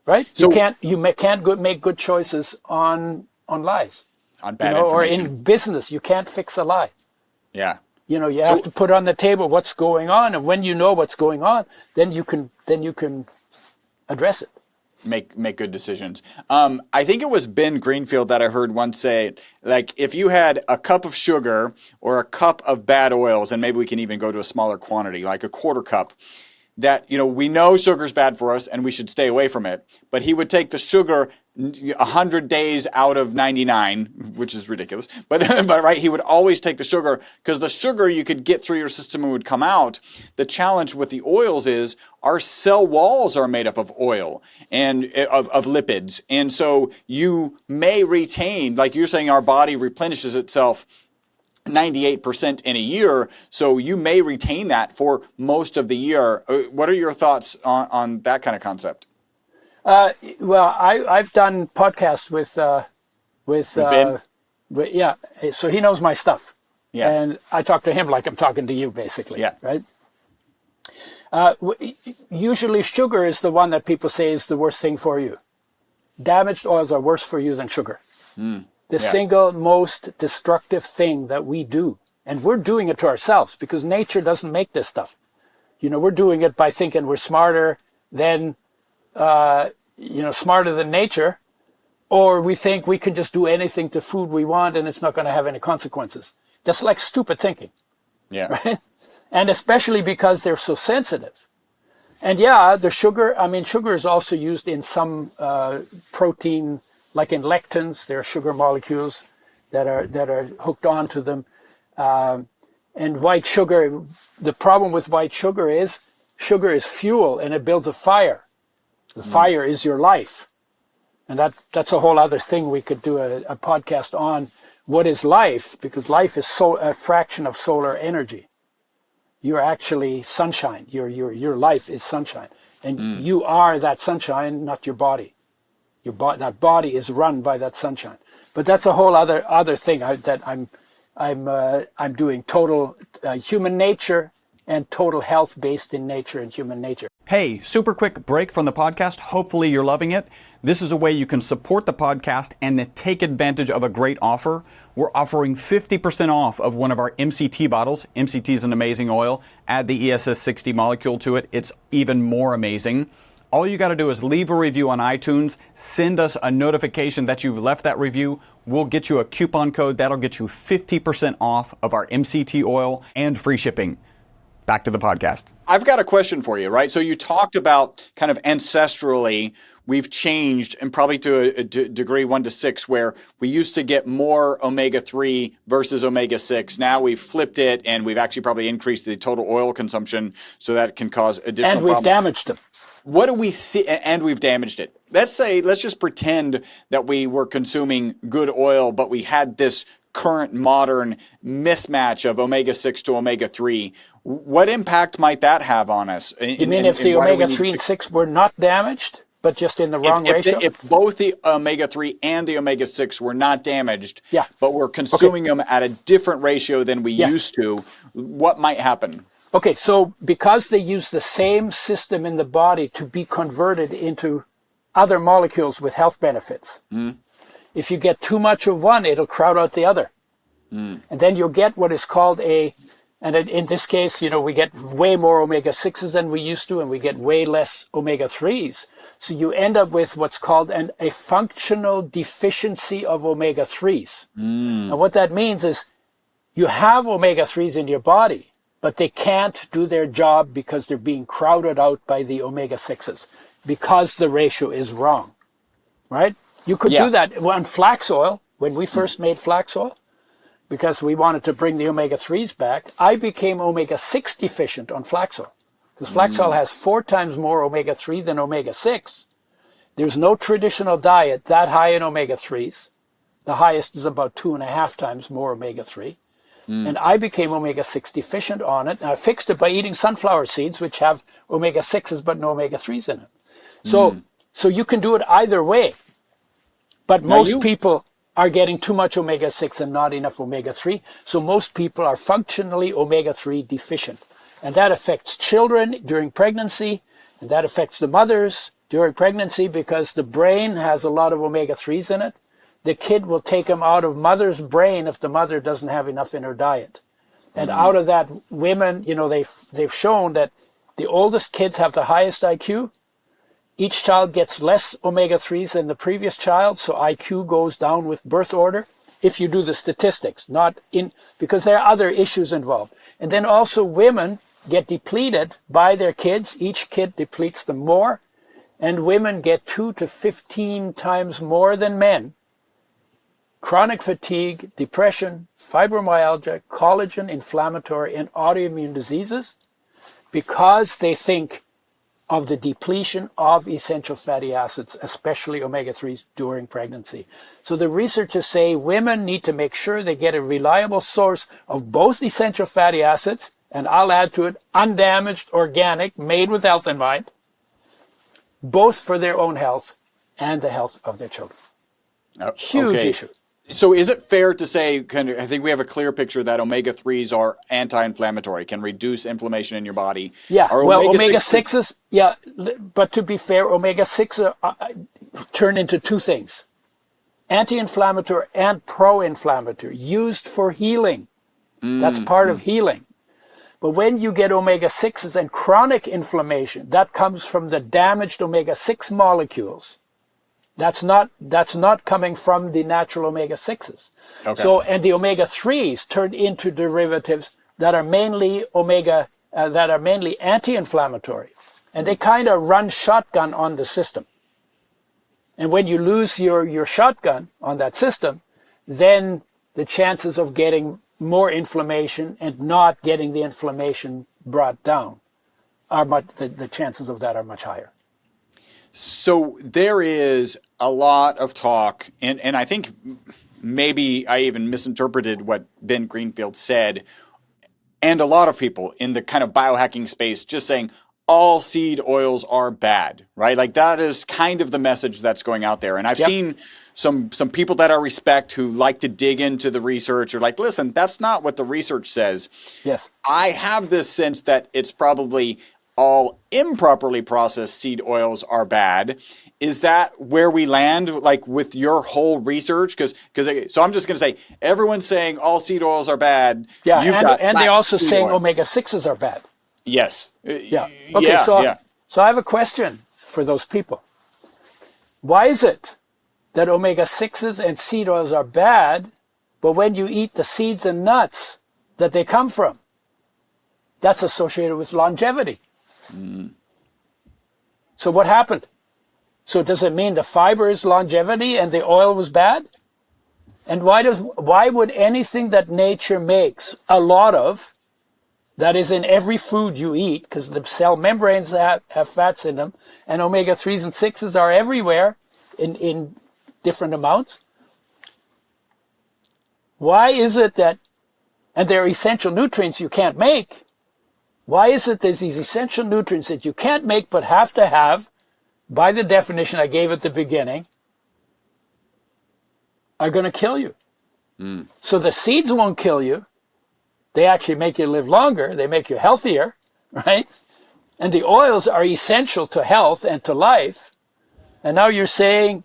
Right? So you can't make good choices on lies. On bad information. Or in business, you can't fix a lie. Yeah. You have to put on the table what's going on, and when you know what's going on, then you can address it. Make good decisions. I think it was Ben Greenfield that I heard once say, like, if you had a cup of sugar or a cup of bad oils, and maybe we can even go to a smaller quantity, like a quarter cup, that, we know sugar's bad for us and we should stay away from it. But he would take the sugar 100 days out of 99, which is ridiculous. But right, he would always take the sugar, because the sugar you could get through your system and would come out. The challenge with the oils is our cell walls are made up of oil and of lipids. And so you may retain, like you're saying, our body replenishes itself 98% in a year, so you may retain that for most of the year. What are your thoughts on that kind of concept? Well, I've done podcasts with Ben? yeah, so he knows my stuff. Yeah. And I talk to him like I'm talking to you, basically. Yeah. Right? Usually sugar is the one that people say is the worst thing for you. Damaged oils are worse for you than sugar. The single most destructive thing that we do. And we're doing it to ourselves, because nature doesn't make this stuff. We're doing it by thinking we're smarter than smarter than nature, or we think we can just do anything to food we want and it's not going to have any consequences. That's like stupid thinking. Yeah. Right? And especially because they're so sensitive. And yeah, the sugar, sugar is also used in some protein, like in lectins. There are sugar molecules that are hooked onto them. And white sugar, the problem with white sugar is fuel and it builds a fire. The fire is your life. And that's a whole other thing. We could do a podcast on what is life, because life is a fraction of solar energy. You're actually sunshine. Your life is sunshine. And you are that sunshine, not your body. That body is run by that sunshine. But that's a whole other thing that I'm doing total human nature and total health based in nature and human nature. Hey, super quick break from the podcast. Hopefully you're loving it. This is a way you can support the podcast and take advantage of a great offer. We're offering 50% off of one of our MCT bottles. MCT is an amazing oil. Add the ESS60 molecule to it. It's even more amazing. All you got to do is leave a review on iTunes, send us a notification that you've left that review. We'll get you a coupon code that'll get you 50% off of our MCT oil and free shipping. Back to the podcast. I've got a question for you, right? So you talked about kind of ancestrally, we've changed, and probably to a degree 1 to 6, where we used to get more omega-3 versus omega-6. Now we've flipped it, and we've actually probably increased the total oil consumption, so that can cause additional problems. And we've damaged them. What do we see? And we've damaged it. Let's just pretend that we were consuming good oil, but we had this current modern mismatch of omega-6 to omega-3. What impact might that have on us? You mean if the omega-3 and 6 were not damaged, but just in the wrong ratio? If both the omega-3 and the omega-6 were not damaged, yeah, but we're consuming them at a different ratio than we used to, what might happen? Okay, so because they use the same system in the body to be converted into other molecules with health benefits, if you get too much of one, it'll crowd out the other. And then you'll get what is called and in this case, we get way more omega-6s than we used to, and we get way less omega-3s. So you end up with what's called a functional deficiency of omega-3s. And what that means is you have omega-3s in your body, but they can't do their job because they're being crowded out by the omega-6s because the ratio is wrong, right? You could do that on flax oil. When we first made flax oil, because we wanted to bring the omega-3s back, I became omega-6 deficient on flax oil. Because flax oil has 4 times more omega-3 than omega-6. There's no traditional diet that high in omega-3s. The highest is about 2.5 times more omega-3. And I became omega-6 deficient on it. And I fixed it by eating sunflower seeds, which have omega-6s but no omega-3s in it. So you can do it either way. But most people are getting too much omega-6 and not enough omega-3. So most people are functionally omega-3 deficient. And that affects children during pregnancy, and that affects the mothers during pregnancy because the brain has a lot of omega-3s in it. The kid will take them out of mother's brain if the mother doesn't have enough in her diet. And out of that, women, they've shown that the oldest kids have the highest IQ. Each child gets less omega-3s than the previous child, so IQ goes down with birth order, if you do the statistics, because there are other issues involved. And then also women get depleted by their kids. Each kid depletes them more, and women get 2 to 15 times more than men. Chronic fatigue, depression, fibromyalgia, collagen, inflammatory, and autoimmune diseases, because they think of the depletion of essential fatty acids, especially omega-3s, during pregnancy. So the researchers say women need to make sure they get a reliable source of both essential fatty acids, and I'll add to it, undamaged, organic, made with health in mind, both for their own health and the health of their children. Huge issue. So is it fair to say, I think we have a clear picture that omega-3s are anti-inflammatory, can reduce inflammation in your body. Yeah, omega-6s, but to be fair, omega-6s turn into two things. Anti-inflammatory and pro-inflammatory, used for healing. That's part of healing. But when you get omega-6s and chronic inflammation, that comes from the damaged omega-6 molecules. That's not coming from the natural omega-6s. Okay. So, and the omega-3s turn into derivatives that are mainly anti-inflammatory. And they kind of run shotgun on the system. And when you lose your shotgun on that system, then the chances of getting more inflammation and not getting the inflammation brought down are the chances of that are much higher. So there is a lot of talk, and I think maybe I even misinterpreted what Ben Greenfield said, and a lot of people in the kind of biohacking space just saying all seed oils are bad, right? Like that is kind of the message that's going out there. And I've seen some people that I respect who like to dig into the research or like, listen, that's not what the research says. Yes. I have this sense that it's probably all improperly processed seed oils are bad. Is that where we land, like with your whole research? So I'm just going to say, everyone's saying all seed oils are bad. Yeah, You've and they're also saying omega-6s are bad. Yes. Yeah. Okay, so I have a question for those people. Why is it that omega-6s and seed oils are bad, but when you eat the seeds and nuts that they come from, that's associated with longevity? So what happened? So does it mean the fiber is longevity and the oil was bad? And why would anything that nature makes a lot of, that is in every food you eat, because the cell membranes have fats in them, and omega-3s and 6s are everywhere in different amounts. Why is it that, and they're essential nutrients you can't make, why is it there's these essential nutrients that you can't make but have to have, by the definition I gave at the beginning, are going to kill you? So the seeds won't kill you. They actually make you live longer. They make you healthier, right? And the oils are essential to health and to life. And now you're saying,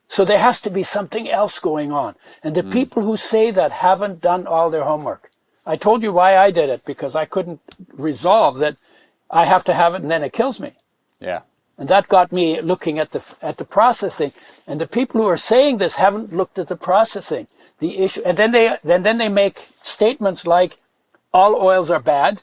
so there has to be something else going on. And the people who say that haven't done all their homework. I told you why I did it, because I couldn't resolve that I have to have it and then it kills me. Yeah. And that got me looking at the processing. And the people who are saying this haven't looked at the processing, the issue. And then they make statements like, all oils are bad.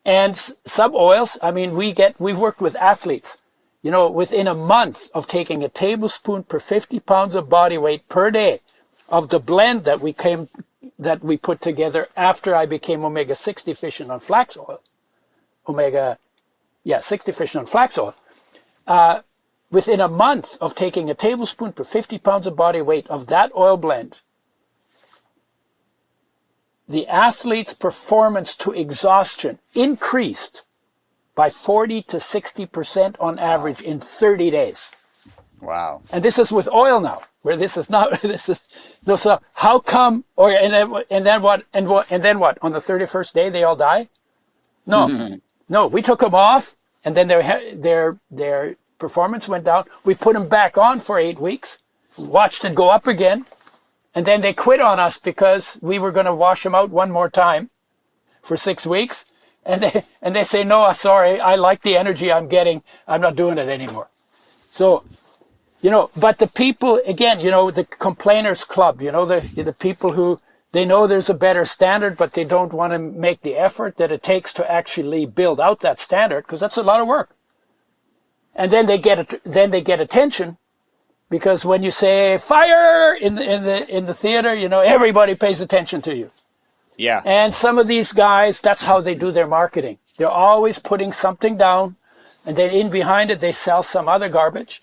And some oils, I mean, we've worked with athletes, you know, within a month of taking a tablespoon per 50 pounds of body weight per day of the blend that we put together after I became omega-6 deficient on flax oil, 6 deficient on flax oil. Within a month of taking a tablespoon per 50 pounds of body weight of that oil blend, the athlete's performance to exhaustion increased by 40 to 60% on average in 30 days. Wow. And this is with oil now, where this is not, so how come, and then what, on the 31st day they all die? No, no, we took them off, and then their performance went down. We put them back on for 8 weeks, watched it go up again, and then they quit on us because we were going to wash them out one more time for 6 weeks. And they say, no, sorry, I like the energy I'm getting. I'm not doing it anymore. So, you know, but the people, again, you know, the complainers club, you know, the people who, they know there's a better standard, but they don't want to make the effort that it takes to actually build out that standard, because that's a lot of work. And then they get attention. Because when you say fire in the theater, you know, everybody pays attention to you. Yeah. And some of these guys, that's how they do their marketing. They're always putting something down, and then in behind it, they sell some other garbage,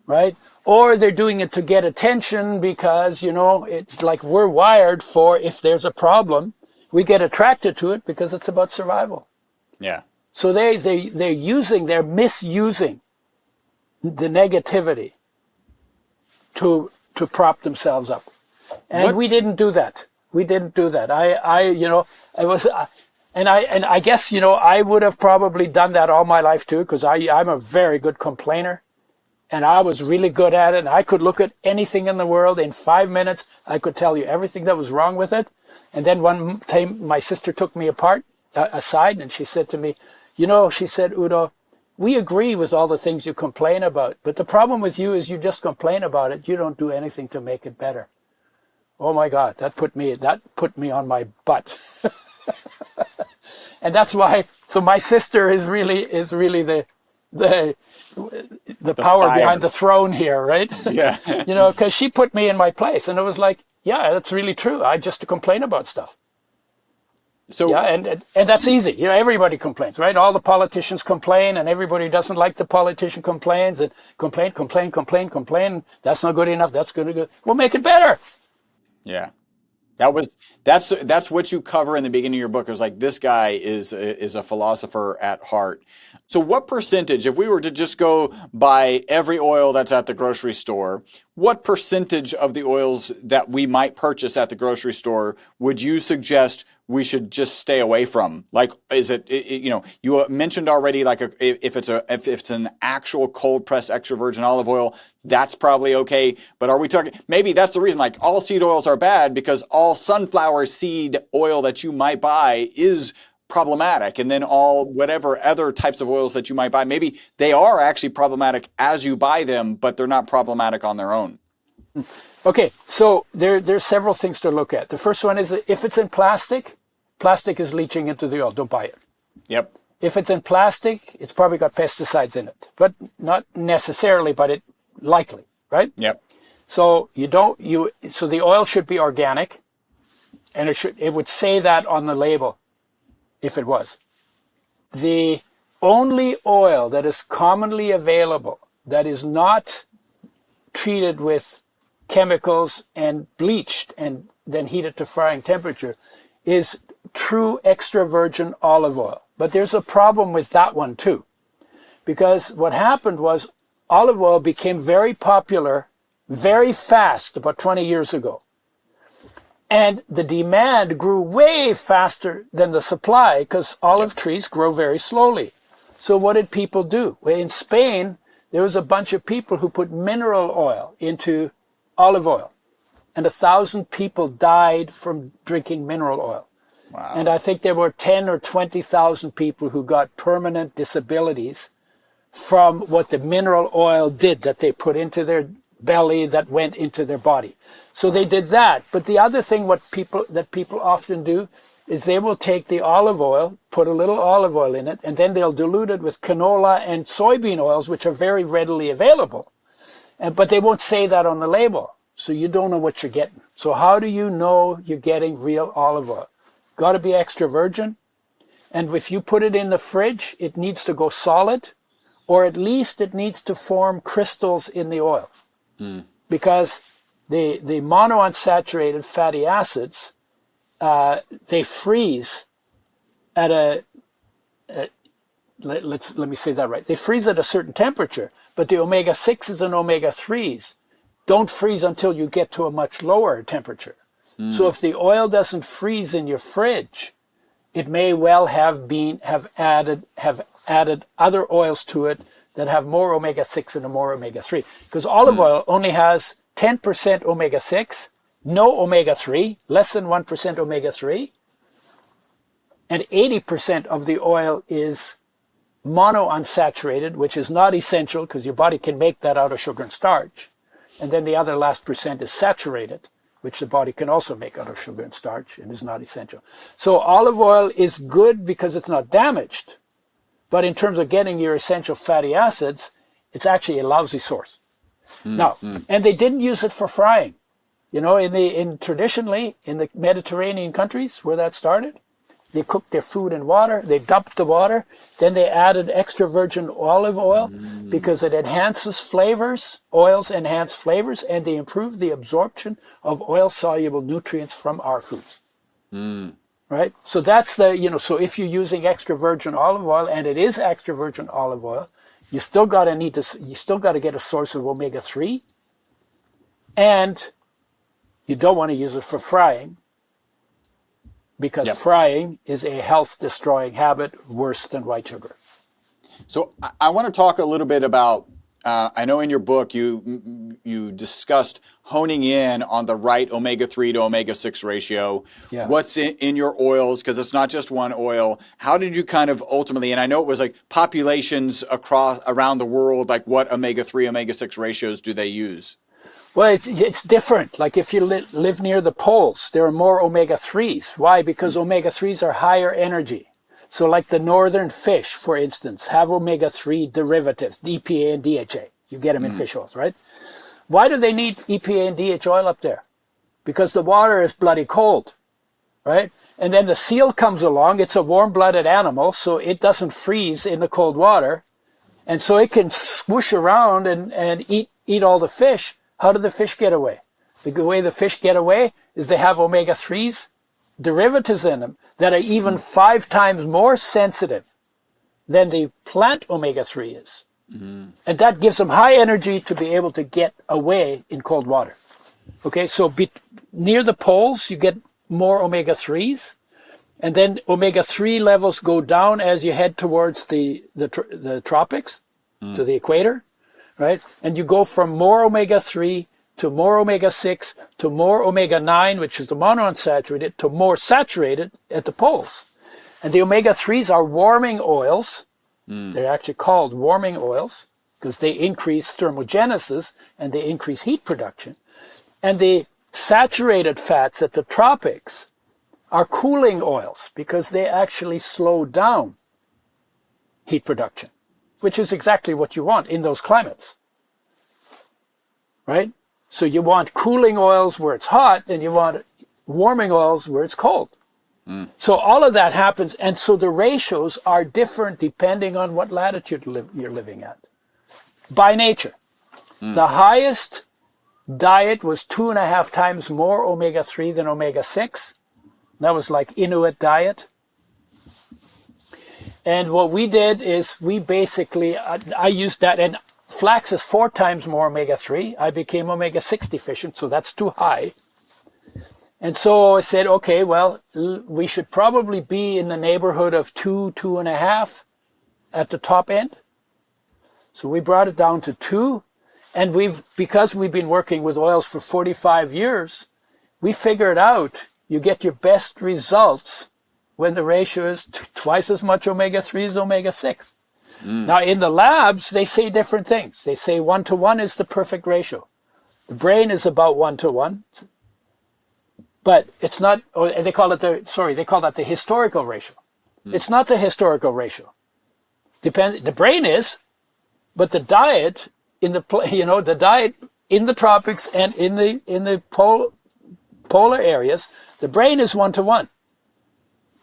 right? Or they're doing it to get attention because, you know, it's like we're wired for, if there's a problem, we get attracted to it because it's about survival. Yeah. So they're misusing the negativity to prop themselves up. And we didn't do that. We didn't do that. I guess, you know, I would have probably done that all my life too, because I'm a very good complainer, and I was really good at it. And I could look at anything in the world in 5 minutes. I could tell you everything that was wrong with it. And then one time my sister took me aside, and she said to me, she said, Udo, we agree with all the things you complain about, but the problem with you is you just complain about it. You don't do anything to make it better. Oh my God, that put me on my butt. And that's why, so my sister is really the power fire behind the throne here, right? Yeah. Because she put me in my place, and it was like, yeah, that's really true. I just complain about stuff. So yeah, and that's easy. Everybody complains, right? All the politicians complain, and everybody who doesn't like the politician complains, and complain. That's not good enough. That's good. We'll make it better. Yeah. That's what you cover in the beginning of your book. It was like, this guy is a philosopher at heart. So what percentage, if we were to just go buy every oil that's at the grocery store, what percentage of the oils that we might purchase at the grocery store would you suggest we should just stay away from? Like, is it you mentioned already, like if it's an actual cold pressed extra virgin olive oil, that's probably okay. But are we talking, maybe that's the reason, like all seed oils are bad because all sunflower seed oil that you might buy is problematic, and then all whatever other types of oils that you might buy, maybe they are actually problematic as you buy them, but they're not problematic on their own. Okay, so there's several things to look at. The first one is, if it's in plastic is leaching into the oil. Don't buy it. Yep. If it's in plastic, it's probably got pesticides in it, but not necessarily, but it likely, right? Yep. So so the oil should be organic, and it would say that on the label. If it was. The only oil that is commonly available that is not treated with chemicals and bleached and then heated to frying temperature is true extra virgin olive oil. But there's a problem with that one too. Because what happened was olive oil became very popular very fast about 20 years ago. And the demand grew way faster than the supply because olive trees grow very slowly. So what did people do? Well, in Spain, there was a bunch of people who put mineral oil into olive oil. And 1,000 people died from drinking mineral oil. Wow. And I think there were 10 or 20,000 people who got permanent disabilities from what the mineral oil did that they put into their belly that went into their body. So they did that. But the other thing that people often do is they will take the olive oil, put a little olive oil in it, and then they'll dilute it with canola and soybean oils, which are very readily available. But they won't say that on the label. So you don't know what you're getting. So how do you know you're getting real olive oil? Got to be extra virgin. And if you put it in the fridge, it needs to go solid, or at least it needs to form crystals in the oil. Because the monounsaturated fatty acids, they freeze at let me say that right. They freeze at a certain temperature, but the omega-6s and omega-3s don't freeze until you get to a much lower temperature. So if the oil doesn't freeze in your fridge, it may well have added other oils to it that have more omega-6 and more omega-3. Because olive oil only has 10% omega-6, no omega-3, less than 1% omega-3, and 80% of the oil is monounsaturated, which is not essential because your body can make that out of sugar and starch. And then the other last percent is saturated, which the body can also make out of sugar and starch and is not essential. So olive oil is good because it's not damaged. But in terms of getting your essential fatty acids, it's actually a lousy source. Now, and they didn't use it for frying. Traditionally in the Mediterranean countries where that started, they cooked their food in water, they dumped the water, then they added extra virgin olive oil because it enhances flavors, oils enhance flavors, and they improve the absorption of oil-soluble nutrients from our foods. Right? So that's so if you're using extra virgin olive oil, and it is extra virgin olive oil, you still got to get a source of omega-3, and you don't want to use it for frying, because frying is a health-destroying habit worse than white sugar. So I want to talk a little bit about I know in your book you discussed honing in on the right omega-3 to omega-6 ratio. Yeah. What's in your oils? Because it's not just one oil. How did you kind of ultimately, and I know it was like populations around the world, like what omega-3, omega-6 ratios do they use? Well, it's different. Like if you live near the poles, there are more omega-3s. Why? Because omega-3s are higher energy. So like the northern fish, for instance, have omega-3 derivatives, EPA and DHA. You get them in fish oils, right? Why do they need EPA and DHA oil up there? Because the water is bloody cold, right? And then the seal comes along. It's a warm-blooded animal, so it doesn't freeze in the cold water. And so it can swoosh around and eat all the fish. How do the fish get away? The way the fish get away is they have omega-3s, derivatives in them, that are even 5 times more sensitive than the plant omega-3 is. And that gives them high energy to be able to get away in cold water. Okay, so near the poles, you get more omega-3s, and then omega-3 levels go down as you head towards the tropics, to the equator, right? And you go from more omega-3 to more omega-6 to more omega-9, which is the monounsaturated, to more saturated at the poles. And the omega-3s are warming oils. They're actually called warming oils because they increase thermogenesis and they increase heat production. And the saturated fats at the tropics are cooling oils because they actually slow down heat production, which is exactly what you want in those climates, right? So you want cooling oils where it's hot and you want warming oils where it's cold. So all of that happens, and so the ratios are different depending on what latitude you're living at. By nature, the highest diet was 2.5 times more omega-3 than omega-6. That was like Inuit diet. And what we did is we basically, I used that, and flax is 4 times more omega-3. I became omega-6 deficient, so that's too high. And so I said, okay, well, we should probably be in the neighborhood of 2.5 at the top end. So we brought it down to 2. And because we've been working with oils for 45 years, we figured out you get your best results when the ratio is twice as much omega-3 as omega-6. Now, in the labs, they say different things. They say 1-to-1 is the perfect ratio. The brain is about 1-to-1. But it's not, or they call that the historical ratio. It's not the historical ratio. The brain is, but the diet the diet in the tropics and in the polar areas, the brain is 1-to-1.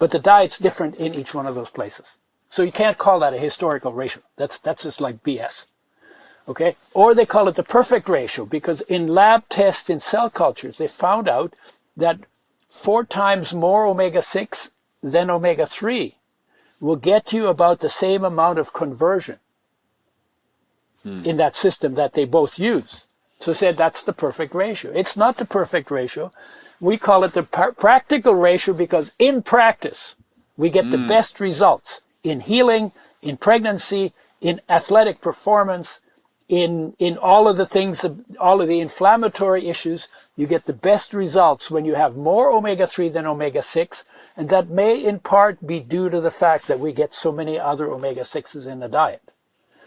But the diet's different in each one of those places. So you can't call that a historical ratio. That's just like BS. Okay? Or they call it the perfect ratio because in lab tests in cell cultures, they found out that 4 times more omega-6 than omega-3 will get you about the same amount of conversion in that system that they both use. So said that's the perfect ratio. It's not the perfect ratio. We call it the practical ratio because in practice, we get the best results in healing, in pregnancy, in athletic performance, in all of the things, all of the inflammatory issues. You get the best results when you have more omega-3 than omega-6, and that may in part be due to the fact that we get so many other omega-6s in the diet.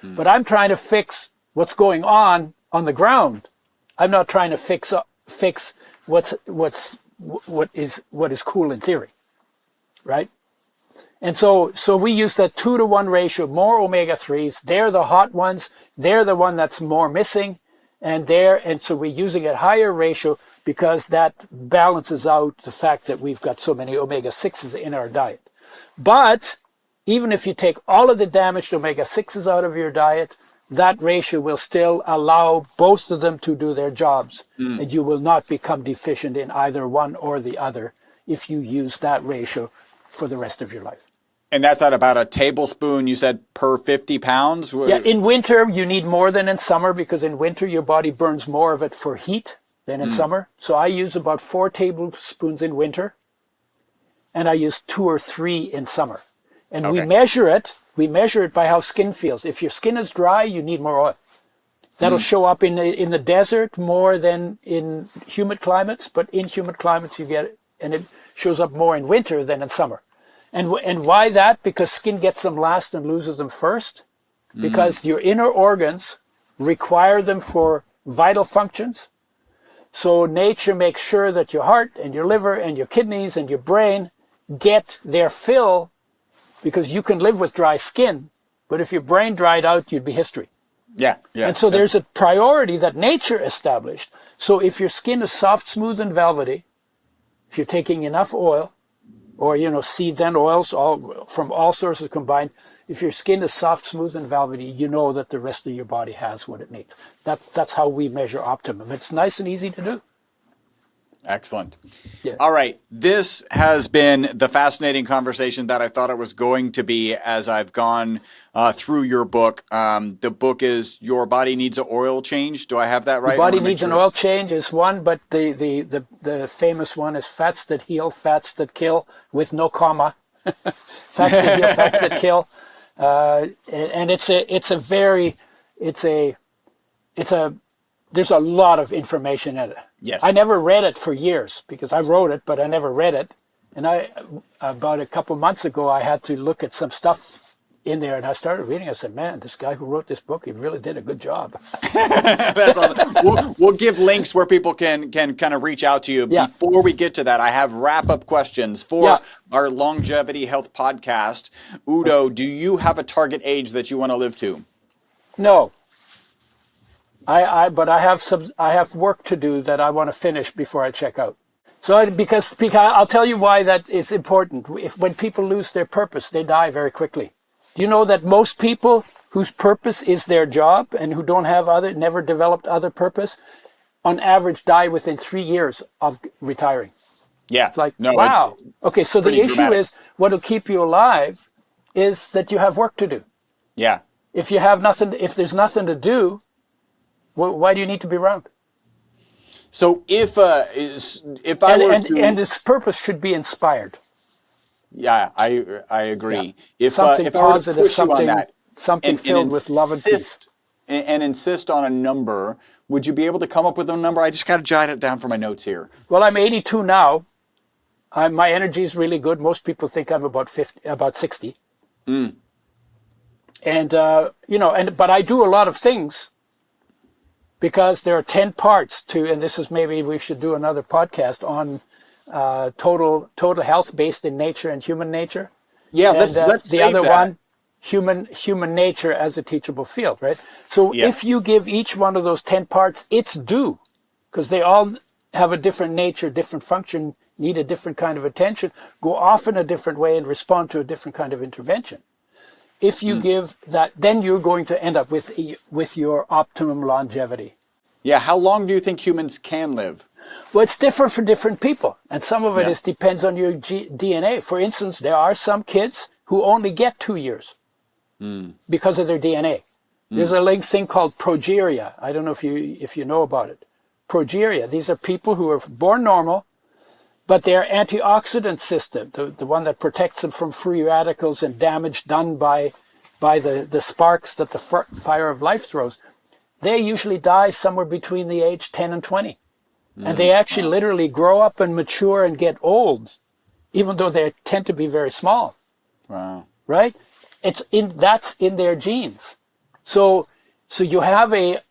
But I'm trying to fix what's going on the ground. I'm not trying to fix what is cool in theory, right? And so we use that 2-to-1 ratio, more omega-3s. They're the hot ones. They're the one that's more missing. And so we're using a higher ratio because that balances out the fact that we've got so many omega-6s in our diet. But even if you take all of the damaged omega-6s out of your diet, that ratio will still allow both of them to do their jobs. And you will not become deficient in either one or the other if you use that ratio for the rest of your life. And that's at about a tablespoon, you said, per 50 pounds? Yeah, in winter, you need more than in summer because in winter, your body burns more of it for heat than in summer. So I use about 4 tablespoons in winter, and I use 2 or 3 in summer. And we measure it by how skin feels. If your skin is dry, you need more oil. That'll show up in the desert more than in humid climates, but in humid climates you get it, and it shows up more in winter than in summer. And why that? Because skin gets them last and loses them first. Because your inner organs require them for vital functions. So nature makes sure that your heart and your liver and your kidneys and your brain get their fill, because you can live with dry skin, but if your brain dried out, you'd be history. Yeah. And so there's a priority that nature established. So if your skin is soft, smooth, and velvety, if you're taking enough oil, or, seeds and oils from all sources combined, if your skin is soft, smooth, and velvety, you know that the rest of your body has what it needs. That's how we measure optimum. It's nice and easy to do. Excellent. Yeah. All right. This has been the fascinating conversation that I thought it was going to be as I've gone through your book. The book is Your Body Needs an Oil Change. Do I have that right? Your body needs an oil change is one, but the famous one is fats that heal, fats that kill, with no comma. Fats that heal, fats that kill. And there's a lot of information in it. Yes. I never read it for years because I wrote it, but I never read it. And about a couple months ago, I had to look at some stuff in there, and I started reading. I said, man, this guy who wrote this book, he really did a good job. That's awesome. We'll give links where people can kind of reach out to you. Yeah. Before we get to that, I have wrap-up questions for our Longevity Health podcast. Udo, do you have a target age that you want to live to? No. But I have work to do that I want to finish before I check out. So because I'll tell you why that is important. When people lose their purpose, they die very quickly. Do you know that most people whose purpose is their job and who don't have never developed other purpose, on average die within 3 years of retiring? Yeah. It's like, wow. Okay, so the issue is what'll keep you alive is that you have work to do. Yeah. If there's nothing to do, why do you need to be around? So if its purpose should be inspired. Yeah, I agree. Yeah. Something positive, something and filled with love and peace. And insist on a number, would you be able to come up with a number? I just got to jot it down for my notes here. Well, I'm 82 now. My energy is really good. Most people think I'm about 60. And but I do a lot of things. Because there are 10 parts to, and this is maybe we should do another podcast on total health based in nature and human nature. Yeah, and, let's the other one, human nature as a teachable field, right? So if you give each one of those 10 parts its due, because they all have a different nature, different function, need a different kind of attention, go off in a different way and respond to a different kind of intervention. If you give that, then you're going to end up with your optimum longevity. Yeah, how long do you think humans can live? Well, it's different for different people. And some of it depends on your DNA. For instance, there are some kids who only get 2 years because of their DNA. There's a thing called progeria. I don't know if you know about it. Progeria. These are people who are born normal, but their antioxidant system, the one that protects them from free radicals and damage done by the sparks that the fire of life throws, they usually die somewhere between the age 10 and 20. And they actually literally grow up and mature and get old, even though they tend to be very small. Wow. Right? That's in their genes. So you have a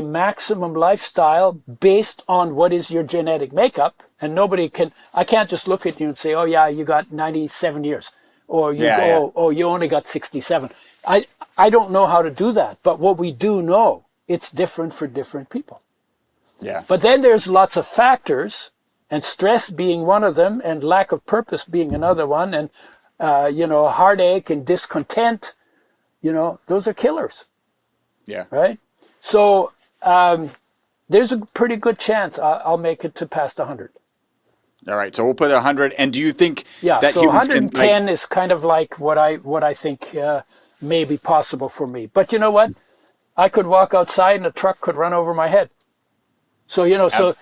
maximum lifestyle based on what is your genetic makeup, and I can't just look at you and say, oh yeah, you got 97 years, or oh, you only got 67. I don't know how to do that, but what we do know, it's different for different people. Yeah. But then there's lots of factors, and stress being one of them, and lack of purpose being another one, and heartache and discontent, those are killers. Yeah. Right? So there's a pretty good chance I'll make it to past 100. All right. So we'll put 100. And do you think that so humans 110 is kind of like what I think may be possible for me. But you know what? I could walk outside and a truck could run over my head. So, life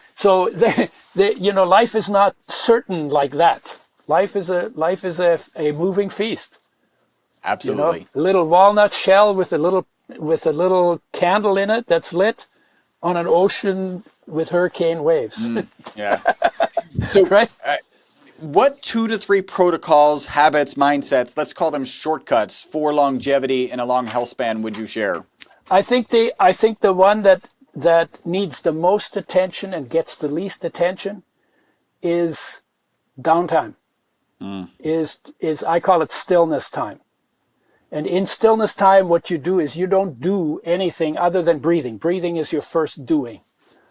is not certain like that. Life is a moving feast. Absolutely. A little walnut shell with a little with a little candle in it that's lit on an ocean with hurricane waves. Yeah. So, Right? what 2 to 3 protocols, habits, mindsets, let's call them shortcuts for longevity and a long health span would you share? I think the one that needs the most attention and gets the least attention is downtime. Is I call it stillness time. And in stillness time, what you do is you don't do anything other than breathing. Breathing is your first doing,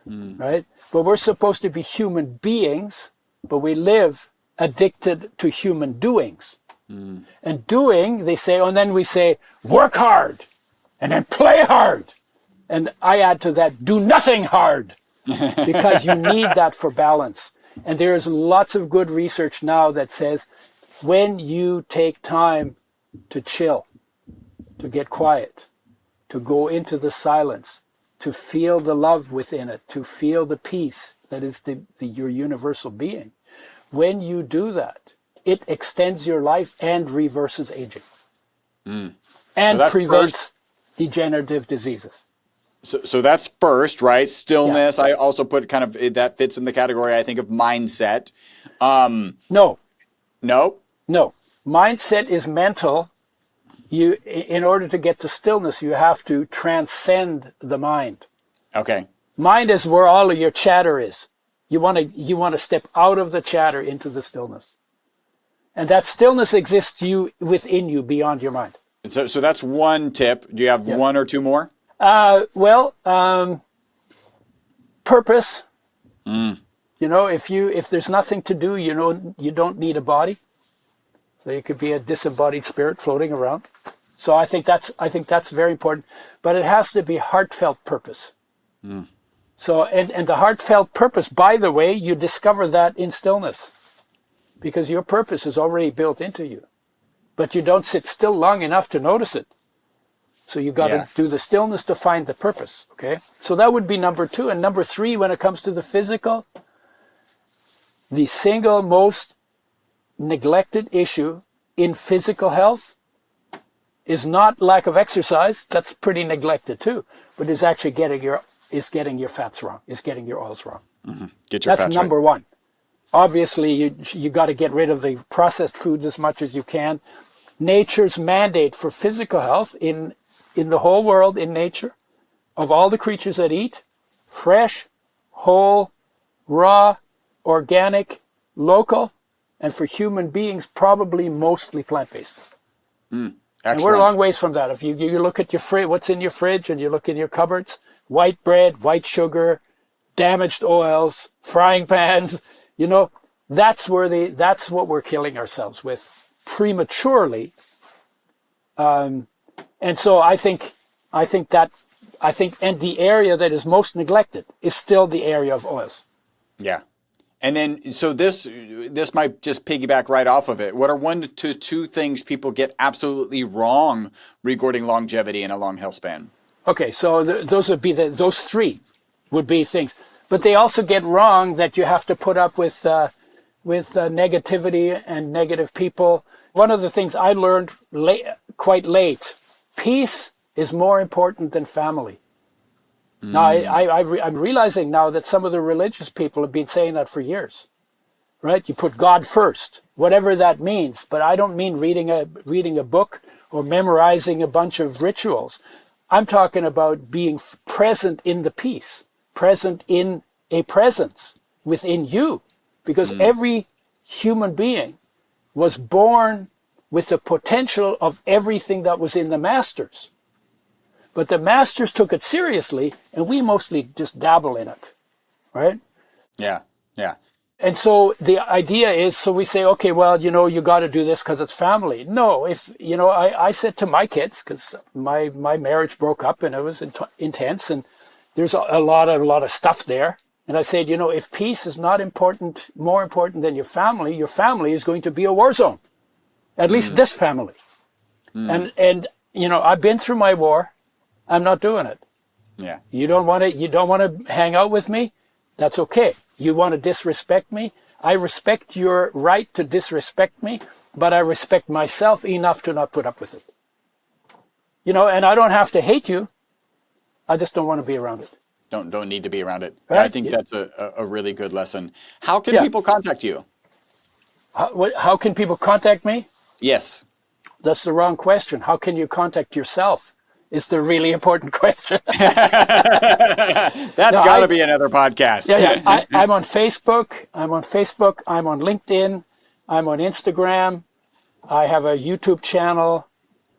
right? But we're supposed to be human beings, but we live addicted to human doings. And doing, they say, and then we say, work hard, and then play hard. And I add to that, do nothing hard, because you need that for balance. And there's lots of good research now that says when you take time to chill, to get quiet, to go into the silence, to feel the love within it, to feel the peace that is your universal being, when you do that, it extends your life and reverses aging. And So prevents degenerative diseases. So that's first, right? Stillness. Yeah. I also put kind of, that fits in the category, I think, of mindset. No. No? No. Mindset is mental. In order to get to stillness, you have to transcend the mind. Okay. Mind is where all of your chatter is. You want to step out of the chatter into the stillness. And that stillness exists within you, beyond your mind. So that's one tip. Do you have one or two more? Purpose. If there's nothing to do, you don't need a body. So you could be a disembodied spirit floating around. So I think that's very important. But it has to be heartfelt purpose. So and the heartfelt purpose, by the way, you discover that in stillness, because your purpose is already built into you, but you don't sit still long enough to notice it. So you got to do the stillness to find the purpose. Okay. So that would be number 2. And number 3, when it comes to the physical, the single most neglected issue in physical health is not lack of exercise. That's pretty neglected too, but is actually getting your fats wrong, is getting your oils wrong. That's number 1. Obviously, you got to get rid of the processed foods as much as you can. Nature's mandate for physical health in the whole world, in nature, of all the creatures that eat, fresh, whole, raw, organic, local, and for human beings, probably mostly plant-based. And we're a long ways from that. If you look at your fridge, what's in your fridge, and you look in your cupboards, white bread, white sugar, damaged oils, frying pans, that's what we're killing ourselves with prematurely. And so I think the area that is most neglected is still the area of oils. Yeah. And then, so this might just piggyback right off of it. What are 1 to 2 things people get absolutely wrong regarding longevity and a long health span? Okay, so those 3 would be things. But they also get wrong that you have to put up with negativity and negative people. One of the things I learned quite late, peace is more important than family. Now, I'm realizing now that some of the religious people have been saying that for years, right? You put God first, whatever that means. But I don't mean reading a book or memorizing a bunch of rituals. I'm talking about being present in the peace, present in a presence within you. Because every human being was born with the potential of everything that was in the masters. But the masters took it seriously, and we mostly just dabble in it, right? Yeah. And so the idea is, so we say, okay, well, you got to do this because it's family. No, I said to my kids, because my marriage broke up and it was intense, and there's a lot of stuff there. And I said, if peace is not more important than your family is going to be a war zone. At least this family. And I've been through my war. I'm not doing it. Yeah. You don't want to hang out with me? That's okay. You want to disrespect me? I respect your right to disrespect me, but I respect myself enough to not put up with it. and I don't have to hate you. I just don't want to be around it. Don't need to be around it. Right? I think that's a really good lesson. How can people contact you? How can people contact me? Yes. That's the wrong question. How can you contact yourself? Is the really important question. That's got to be another podcast. I'm on Facebook. I'm on LinkedIn. I'm on Instagram. I have a YouTube channel.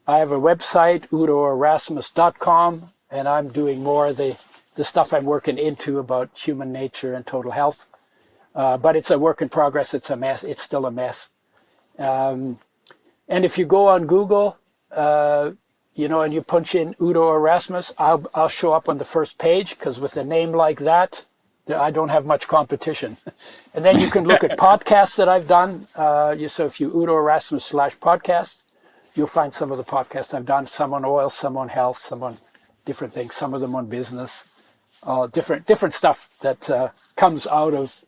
I have a website, udoerasmus.com, and I'm doing more of the stuff I'm working into about human nature and total health. But it's a work in progress. It's a mess. It's still a mess. And if you go on Google, and you punch in Udo Erasmus, I'll show up on the first page, because with a name like that, I don't have much competition. And then you can look at podcasts that I've done. So if you Udo Erasmus /podcasts, you'll find some of the podcasts I've done, some on oil, some on health, some on different things, some of them on business, different stuff that comes out of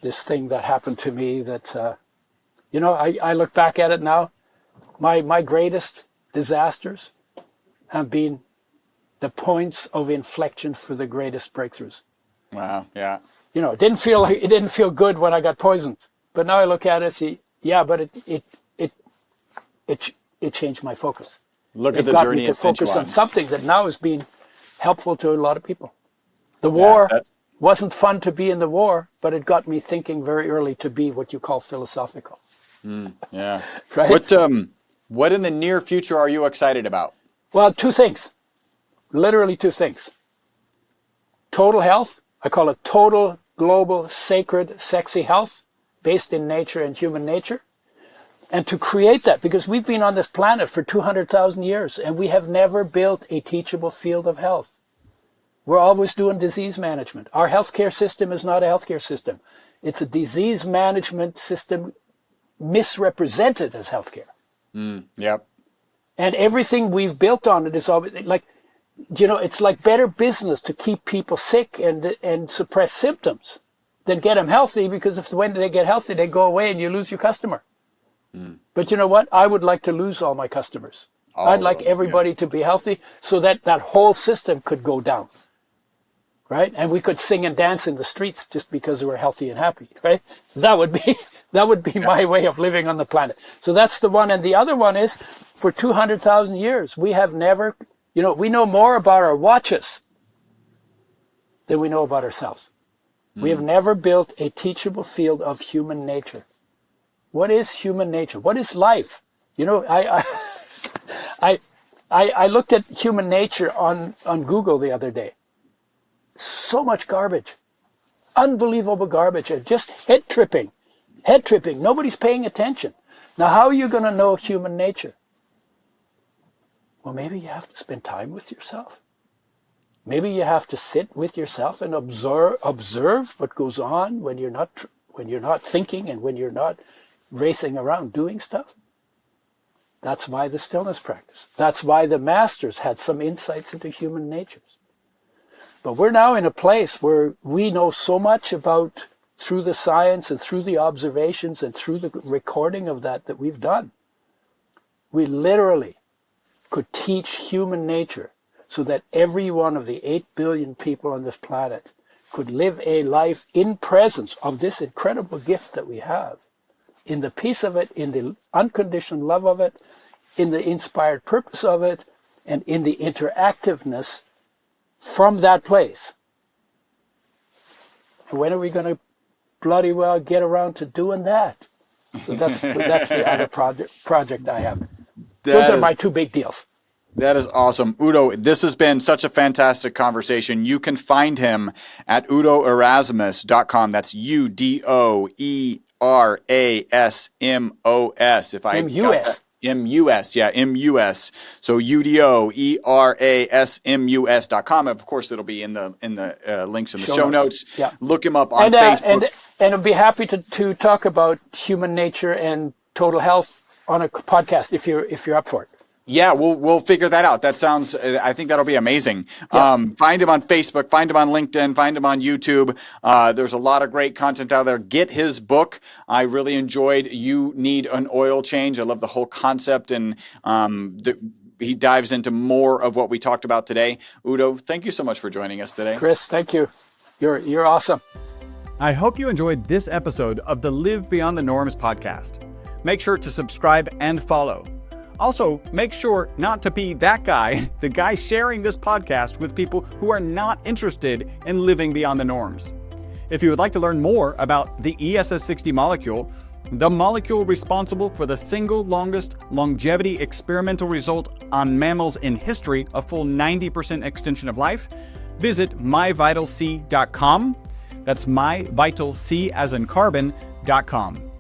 this thing that happened to me that, I look back at it now. My greatest disasters have been the points of inflection for the greatest breakthroughs. Wow. Yeah. It didn't feel good when I got poisoned, but now I look at it and see, but it changed my focus. Look at the got journey me to it sent you focus on. on something that now is being helpful to a lot of people. The war wasn't fun to be in the war, but it got me thinking very early to be what you call philosophical. Yeah. Right? What in the near future are you excited about? Well, two things. Literally two things. Total health. I call it total, global, sacred, sexy health based in nature and human nature. And to create that, because we've been on this planet for 200,000 years and we have never built a teachable field of health. We're always doing disease management. Our healthcare system is not a healthcare system. It's a disease management system misrepresented as healthcare. Yep. And everything we've built on it is always like, it's like better business to keep people sick and suppress symptoms than get them healthy, because when they get healthy, they go away and you lose your customer. But you know what? I would like to lose all my customers. I'd like everybody to be healthy so that whole system could go down. Right? And we could sing and dance in the streets just because we're healthy and happy, right? That would be my way of living on the planet. So that's the one. And the other one is, for 200,000 years, we have never, we know more about our watches than we know about ourselves. We have never built a teachable field of human nature. What is human nature? What is life? I looked at human nature on Google the other day. So much garbage, unbelievable garbage, and just head tripping. Nobody's paying attention. Now, how are you going to know human nature? Well, maybe you have to spend time with yourself. Maybe you have to sit with yourself and observe what goes on when you're not thinking and when you're not racing around doing stuff. That's why the stillness practice. That's why the masters had some insights into human natures. But we're now in a place where we know so much about, through the science and through the observations and through the recording of that we've done. We literally could teach human nature so that every one of the 8 billion people on this planet could live a life in presence of this incredible gift that we have, in the peace of it, in the unconditioned love of it, in the inspired purpose of it, and in the interactiveness from that place. And when are we going to bloody well get around to doing that? So that's the other project I have. Those are my two big deals. That is awesome. Udo, this has been such a fantastic conversation. You can find him at udoerasmus.com. That's UDOERASMOS. If I M-U-S. M-U-S, yeah, M-U-S. So UDOERASMUS.com. Of course, it'll be in the links in the show notes. Yeah. Look him up on Facebook. And I'd be happy to talk about human nature and total health on a podcast if you're up for it. Yeah, we'll figure that out. That sounds, I think that'll be amazing. Yeah. Find him on Facebook, find him on LinkedIn, find him on YouTube. There's a lot of great content out there. Get his book. I really enjoyed You Need an Oil Change. I love the whole concept and he dives into more of what we talked about today. Udo, thank you so much for joining us today. Chris, thank you. You're awesome. I hope you enjoyed this episode of the Live Beyond the Norms podcast. Make sure to subscribe and follow. Also, make sure not to be that guy, the guy sharing this podcast with people who are not interested in living beyond the norms. If you would like to learn more about the ESS60 molecule, the molecule responsible for the single longest longevity experimental result on mammals in history, a full 90% extension of life, visit myvitalc.com. That's myvitalc as in carbon.com.